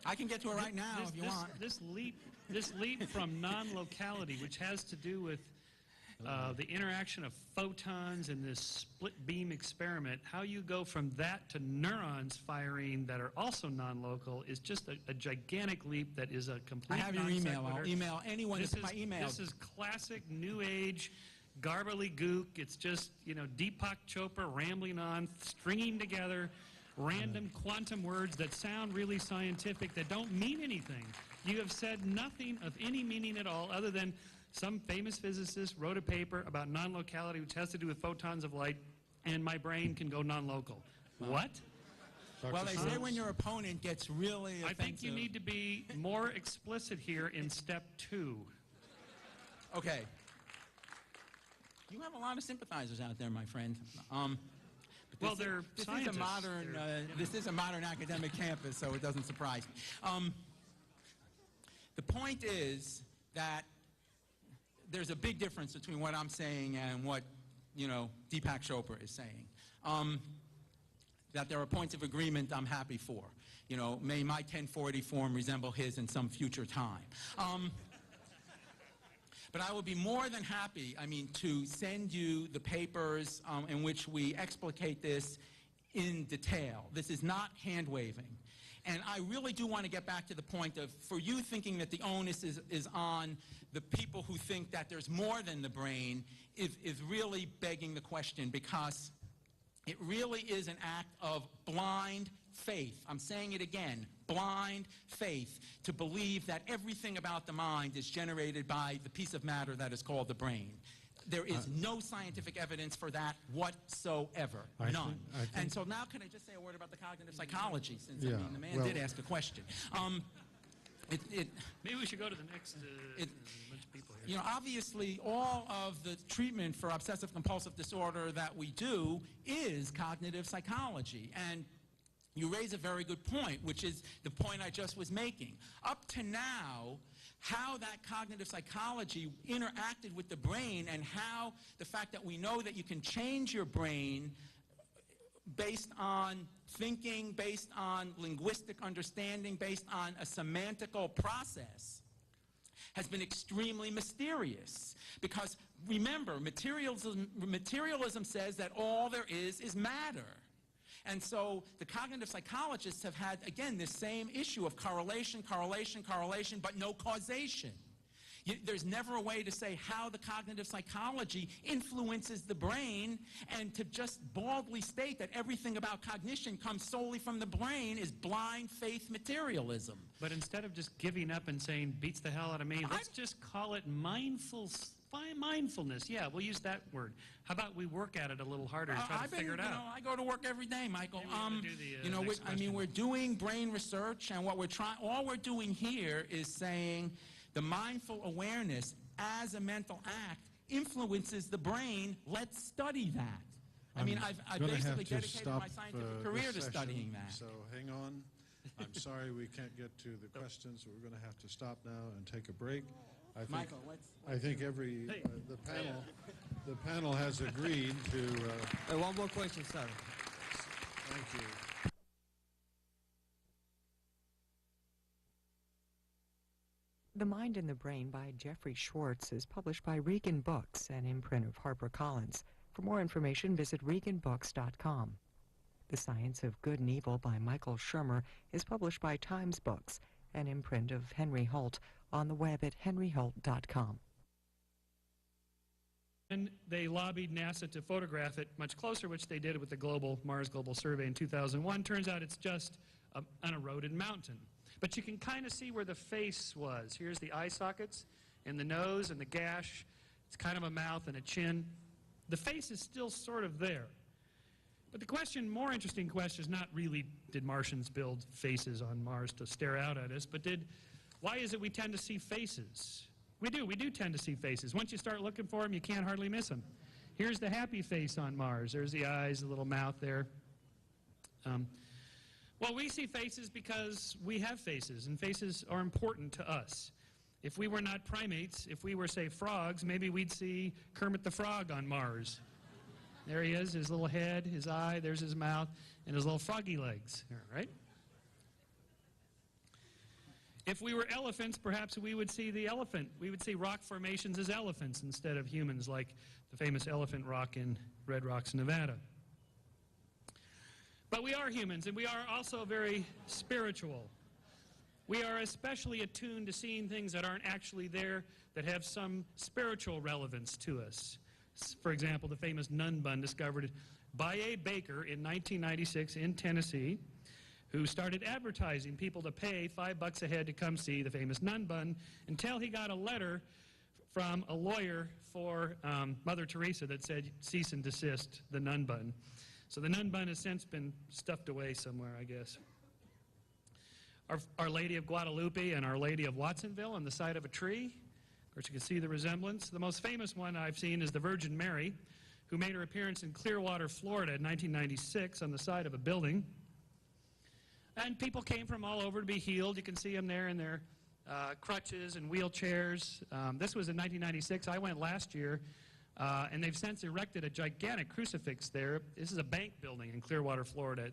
I can get to it right now if you want. This leap from non-locality, which has to do with the interaction of photons in this split beam experiment, how you go from that to neurons firing that are also non-local is just a gigantic leap that is a complete I have your email. I'll email anyone that's my email. This is classic New Age gobbledygook. It's just, you know, Deepak Chopra rambling on, stringing together random quantum words that sound really scientific that don't mean anything. You have said nothing of any meaning at all other than some famous physicist wrote a paper about non-locality which has to do with photons of light, and my brain can go non-local. What? Well, they say when your opponent gets really offensive. I think you need to be more explicit here in step 2. Okay. You have a lot of sympathizers out there, my friend. Well, they're scientists. This is a modern academic campus, so it doesn't surprise me. The point is that there's a big difference between what I'm saying and what, you know, Deepak Chopra is saying. That there are points of agreement I'm happy for. You know, may my 1040 form resemble his in some future time. But I would be more than happy, to send you the papers in which we explicate this in detail. This is not hand-waving. And I really do want to get back to the point of, for you thinking that the onus is on the people who think that there's more than the brain is really begging the question, because it really is an act of blind faith. I'm saying it again, blind faith, to believe that everything about the mind is generated by the piece of matter that is called the brain. There is no scientific evidence for that whatsoever. None. And so now can I just say a word about the cognitive psychology, since the man did ask a question. Maybe we should go to the next bunch of people here. You know, obviously, all of the treatment for obsessive-compulsive disorder that we do is cognitive psychology. And you raise a very good point, which is the point I just was making. Up to now, how that cognitive psychology interacted with the brain, and how the fact that we know that you can change your brain based on thinking, based on linguistic understanding, based on a semantical process, has been extremely mysterious. Because remember, materialism says that all there is matter. And so the cognitive psychologists have had, again, this same issue of correlation, correlation, correlation, but no causation. There's never a way to say how the cognitive psychology influences the brain, and to just baldly state that everything about cognition comes solely from the brain is blind faith materialism. But instead of just giving up and saying, beats the hell out of me, let's just call it mindfulness. Yeah, we'll use that word. How about we work at it a little harder and try to figure it out? I go to work every day, Michael. We're doing brain research, and what all we're doing here is saying the mindful awareness as a mental act influences the brain. Let's study that. I've basically dedicated my scientific career to studying that. So hang on. I'm sorry we can't get to the questions. So we're going to have to stop now and take a break. I think the panel has agreed to. One more question, sir. Thank you. The Mind and the Brain by Jeffrey Schwartz is published by Regan Books, an imprint of HarperCollins. For more information, visit reganbooks.com. The Science of Good and Evil by Michael Shermer is published by Times Books, an imprint of Henry Holt, on the web at henryholt.com. And they lobbied NASA to photograph it much closer, which they did with the Mars Global Survey in 2001. Turns out it's just an eroded mountain. But you can kind of see where the face was. Here's the eye sockets and the nose and the gash. It's kind of a mouth and a chin. The face is still sort of there. But the more interesting question is not really, did Martians build faces on Mars to stare out at us, but why is it we tend to see faces? We do tend to see faces. Once you start looking for them, you can't hardly miss them. Here's the happy face on Mars. There's the eyes, the little mouth there. Well, we see faces because we have faces, and faces are important to us. If we were not primates, if we were, say, frogs, maybe we'd see Kermit the Frog on Mars. There he is, his little head, his eye, there's his mouth, and his little froggy legs, right? If we were elephants, perhaps we would see the elephant. We would see rock formations as elephants instead of humans, like the famous Elephant Rock in Red Rocks, Nevada. But we are humans, and we are also very spiritual. We are especially attuned to seeing things that aren't actually there, that have some spiritual relevance to us. For example, the famous nun bun discovered by a baker in 1996 in Tennessee, who started advertising people to pay $5 a head to come see the famous nun bun, until he got a letter from a lawyer for Mother Teresa that said, cease and desist the nun bun. So the nun bun has since been stuffed away somewhere, I guess. Our Lady of Guadalupe and Our Lady of Watsonville on the side of a tree. Of course, you can see the resemblance. The most famous one I've seen is the Virgin Mary, who made her appearance in Clearwater, Florida in 1996 on the side of a building. And people came from all over to be healed. You can see them there in their crutches and wheelchairs. This was in 1996. I went last year, and they've since erected a gigantic crucifix there. This is a bank building in Clearwater, Florida.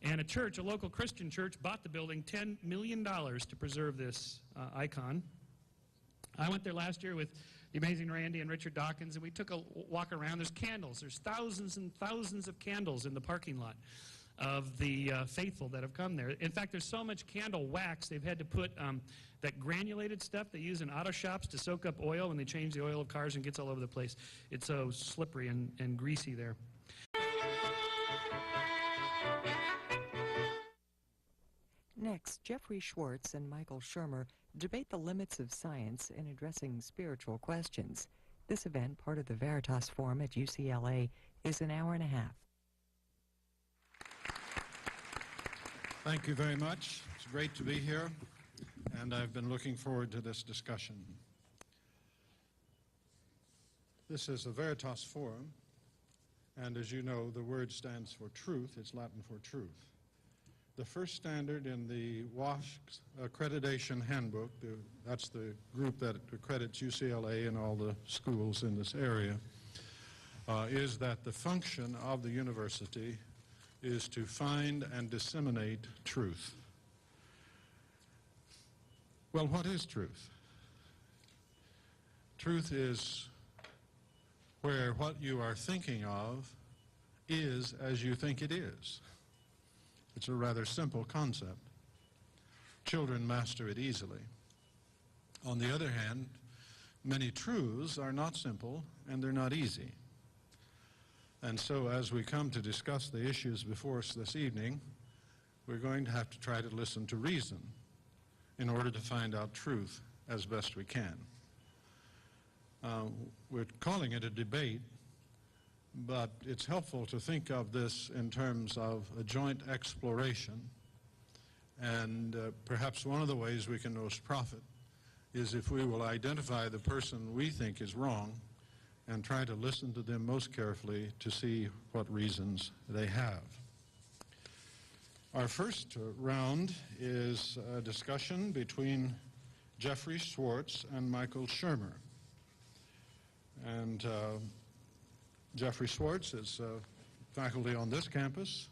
And a local Christian church, bought the building $10 million to preserve this icon. I went there last year with the amazing Randy and Richard Dawkins, and we took a walk around. There's candles. There's thousands and thousands of candles in the parking lot of the faithful that have come there. In fact, there's so much candle wax, they've had to put that granulated stuff they use in auto shops to soak up oil when they change the oil of cars, and gets all over the place. It's so slippery and greasy there. Next, Jeffrey Schwartz and Michael Shermer debate the limits of science in addressing spiritual questions. This event, part of the Veritas Forum at UCLA, is an hour and a half. Thank you very much. It's great to be here, and I've been looking forward to this discussion. This is the Veritas Forum, and as you know, the word stands for truth. It's Latin for truth. The first standard in the WASC Accreditation Handbook, that's the group that accredits UCLA and all the schools in this area, is that the function of the university is to find and disseminate truth. Well, what is truth? Truth is where what you are thinking of is as you think it is. It's a rather simple concept. Children master it easily. On the other hand, many truths are not simple and they're not easy. And so as we come to discuss the issues before us this evening, we're going to have to try to listen to reason in order to find out truth as best we can. We're calling it a debate, but it's helpful to think of this in terms of a joint exploration. And perhaps one of the ways we can most profit is if we will identify the person we think is wrong and try to listen to them most carefully to see what reasons they have. Our first round is a discussion between Jeffrey Schwartz and Michael Shermer. And Jeffrey Schwartz is faculty on this campus.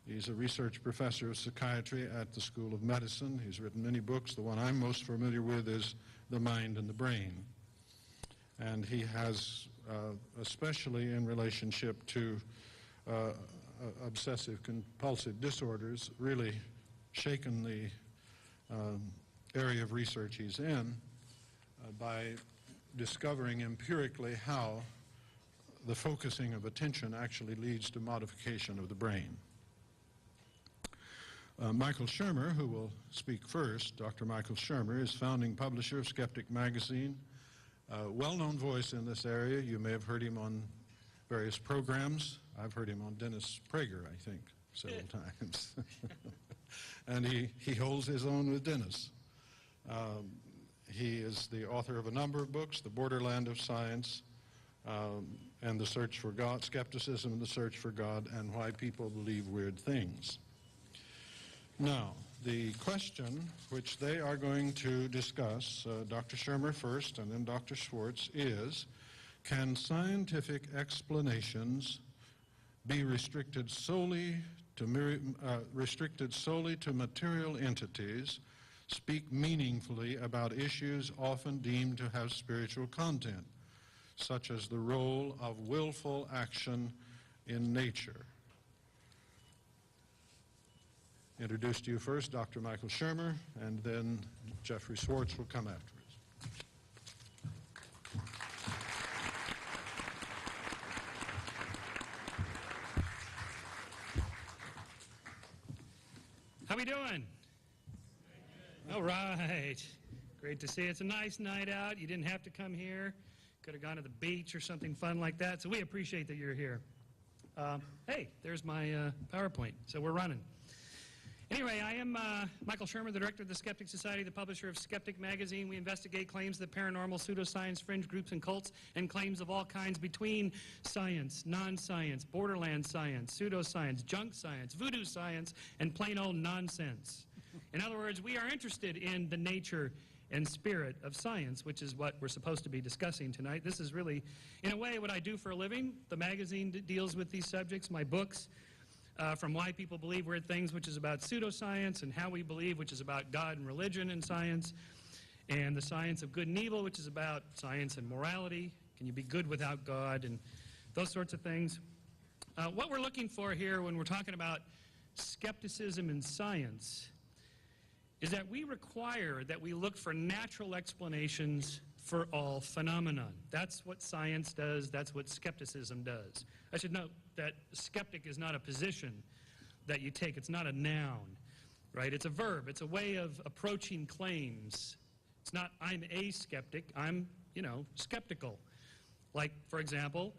He's a research professor of psychiatry at the School of Medicine. He's written many books. The one I'm most familiar with is The Mind and the Brain. And he has, especially in relationship to obsessive-compulsive disorders, really shaken the area of research he's in by discovering empirically how the focusing of attention actually leads to modification of the brain. Michael Shermer, who will speak first, Dr. Michael Shermer, is founding publisher of Skeptic Magazine, a well-known voice in this area. You may have heard him on various programs. I've heard him on Dennis Prager, I think, several times. And he holds his own with Dennis. He is the author of a number of books, The Borderland of Science, and The Search for God, Skepticism and the Search for God, and Why People Believe Weird Things. Now, the question which they are going to discuss, Dr. Shermer first and then Dr. Schwartz, is, can scientific explanations be restricted solely to material entities, speak meaningfully about issues often deemed to have spiritual content, such as the role of willful action in nature? Introduce to you first Dr. Michael Shermer, and then Jeffrey Schwartz will come afterwards. How we doing? All right. Great to see you. It's a nice night out. You didn't have to come here. Could have gone to the beach or something fun like that. So we appreciate that you're here. Hey, there's my PowerPoint. So we're running. Anyway, I am Michael Shermer, the director of the Skeptic Society, the publisher of Skeptic Magazine. We investigate claims of the paranormal, pseudoscience, fringe groups, and cults, and claims of all kinds between science, non-science, borderland science, pseudoscience, junk science, voodoo science, and plain old nonsense. In other words, we are interested in the nature and spirit of science, which is what we're supposed to be discussing tonight. This is really, in a way, what I do for a living. The magazine deals with these subjects. My books, from Why People Believe Weird Things, which is about pseudoscience, and How We Believe, which is about God and religion and science, and The Science of Good and Evil, which is about science and morality. Can you be good without God, and those sorts of things. What we're looking for here when we're talking about skepticism in science is that we require that we look for natural explanations for all phenomenon. That's what science does. That's what skepticism does. I should note that skeptic is not a position that you take. It's not a noun, right? It's a verb. It's a way of approaching claims. It's not, I'm a skeptic. I'm, skeptical. Like, for example,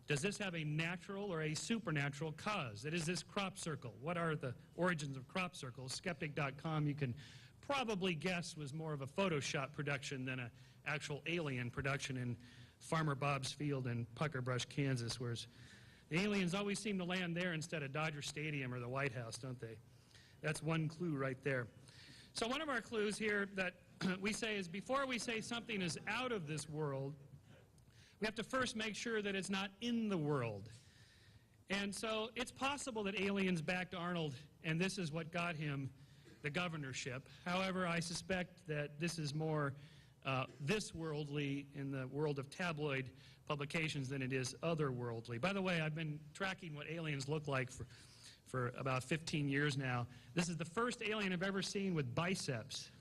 does this have a natural or a supernatural cause? That is this crop circle. What are the origins of crop circles? Skeptic.com, you can probably guess, was more of a Photoshop production than an actual alien production in Farmer Bob's field in Pucker Brush, Kansas, whereas the aliens always seem to land there instead of Dodger Stadium or the White House, don't they? That's one clue right there. So one of our clues here that we say is before we say something is out of this world, we have to first make sure that it's not in the world. And so it's possible that aliens backed Arnold, and this is what got him the governorship. However, I suspect that this is more this worldly in the world of tabloid publications than it is otherworldly. By the way, I've been tracking what aliens look like for about 15 years now. This is the first alien I've ever seen with biceps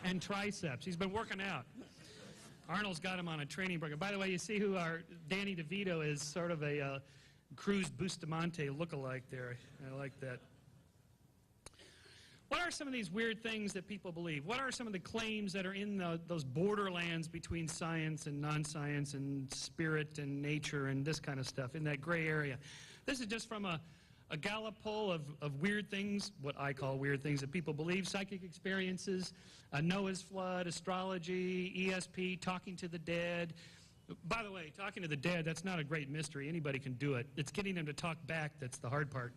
and triceps. He's been working out. Arnold's got him on a training program. By the way, you see who our Danny DeVito is, sort of a Cruz Bustamante look-alike there. I like that. What are some of these weird things that people believe? What are some of the claims that are in those borderlands between science and non-science and spirit and nature and this kind of stuff, in that gray area? This is just from a Gallup poll of weird things, what I call weird things that people believe: psychic experiences, Noah's flood, astrology, ESP, talking to the dead. By the way, talking to the dead, that's not a great mystery. Anybody can do it. It's getting them to talk back that's the hard part.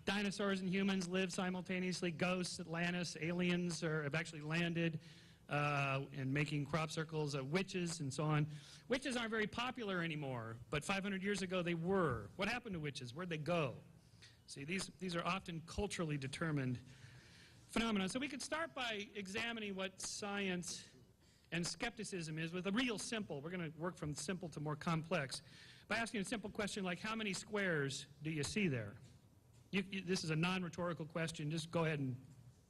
Dinosaurs and humans live simultaneously. Ghosts, Atlantis, aliens have actually landed and making crop circles. Witches and so on. Witches aren't very popular anymore, but 500 years ago they were. What happened to witches? Where'd they go? See, these are often culturally determined phenomena. So we could start by examining what science and skepticism is with a real simple. We're going to work from simple to more complex by asking a simple question like, how many squares do you see there? This is a non-rhetorical question. Just go ahead and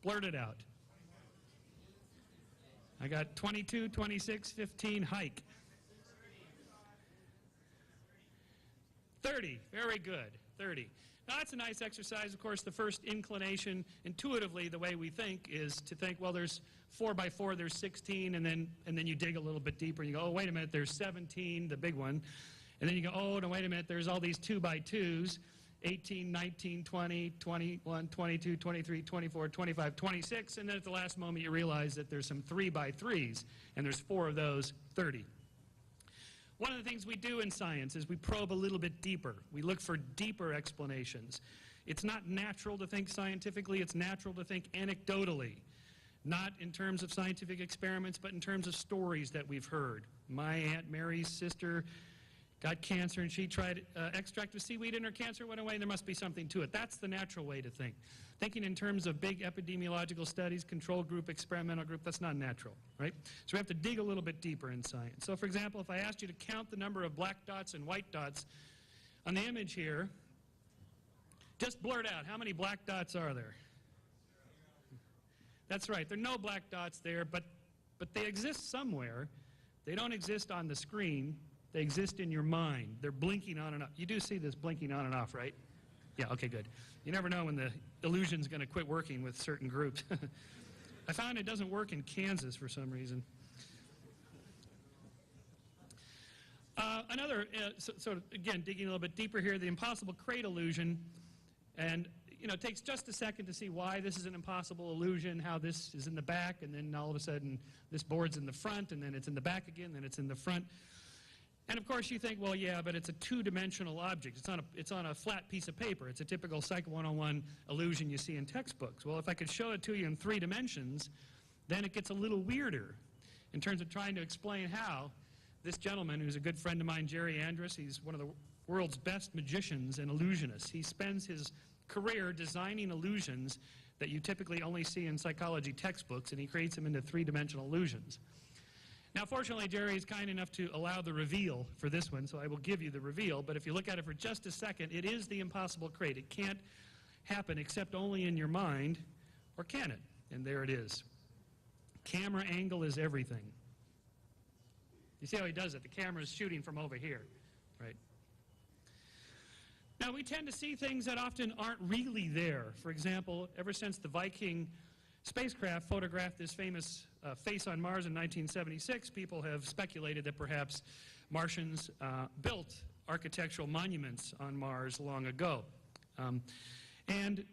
blurt it out. I got 22, 26, 15, hike. 30, very good, 30. Now that's a nice exercise. Of course, the first inclination, intuitively, the way we think, is to think, well, there's 4 by 4, there's 16, and then you dig a little bit deeper, and you go, oh, wait a minute, there's 17, the big one. And then you go, oh, no, wait a minute, there's all these 2 by 2s. 18, 19, 20, 21, 22, 23, 24, 25, 26, and then at the last moment you realize that there's some 3 by 3s, and there's 4 of those, 30. One of the things we do in science is we probe a little bit deeper. We look for deeper explanations. It's not natural to think scientifically, it's natural to think anecdotally, not in terms of scientific experiments, but in terms of stories that we've heard. My Aunt Mary's sister got cancer and she tried extract of seaweed and her cancer went away, and there must be something to it. That's the natural way to think. Thinking in terms of big epidemiological studies, control group, experimental group, that's not natural, right? So we have to dig a little bit deeper in science. So for example, if I asked you to count the number of black dots and white dots on the image here, just blurt out, how many black dots are there? That's right, there are no black dots there, but they exist somewhere. They don't exist on the screen. They exist in your mind. They're blinking on and off. You do see this blinking on and off, right? Yeah, okay, good. You never know when the illusion's going to quit working with certain groups. I found it doesn't work in Kansas for some reason. So again, digging a little bit deeper here, the impossible crate illusion. And, it takes just a second to see why this is an impossible illusion, how this is in the back, and then all of a sudden this board's in the front, and then it's in the back again, then it's in the front. And of course you think, well, yeah, but it's a two-dimensional object. It's on a flat piece of paper. It's a typical Psych 101 illusion you see in textbooks. Well, if I could show it to you in 3 dimensions, then it gets a little weirder in terms of trying to explain how this gentleman, who's a good friend of mine, Jerry Andrus, he's one of the world's best magicians and illusionists. He spends his career designing illusions that you typically only see in psychology textbooks, and he creates them into 3-dimensional illusions. Now, fortunately, Jerry is kind enough to allow the reveal for this one, so I will give you the reveal. But if you look at it for just a second, it is the impossible crate. It can't happen except only in your mind, or can it? And there it is. Camera angle is everything. You see how he does it? The camera is shooting from over here, right? Now, we tend to see things that often aren't really there. For example, ever since the Viking spacecraft photographed this famous face on Mars in 1976, people have speculated that perhaps Martians built architectural monuments on Mars long ago. And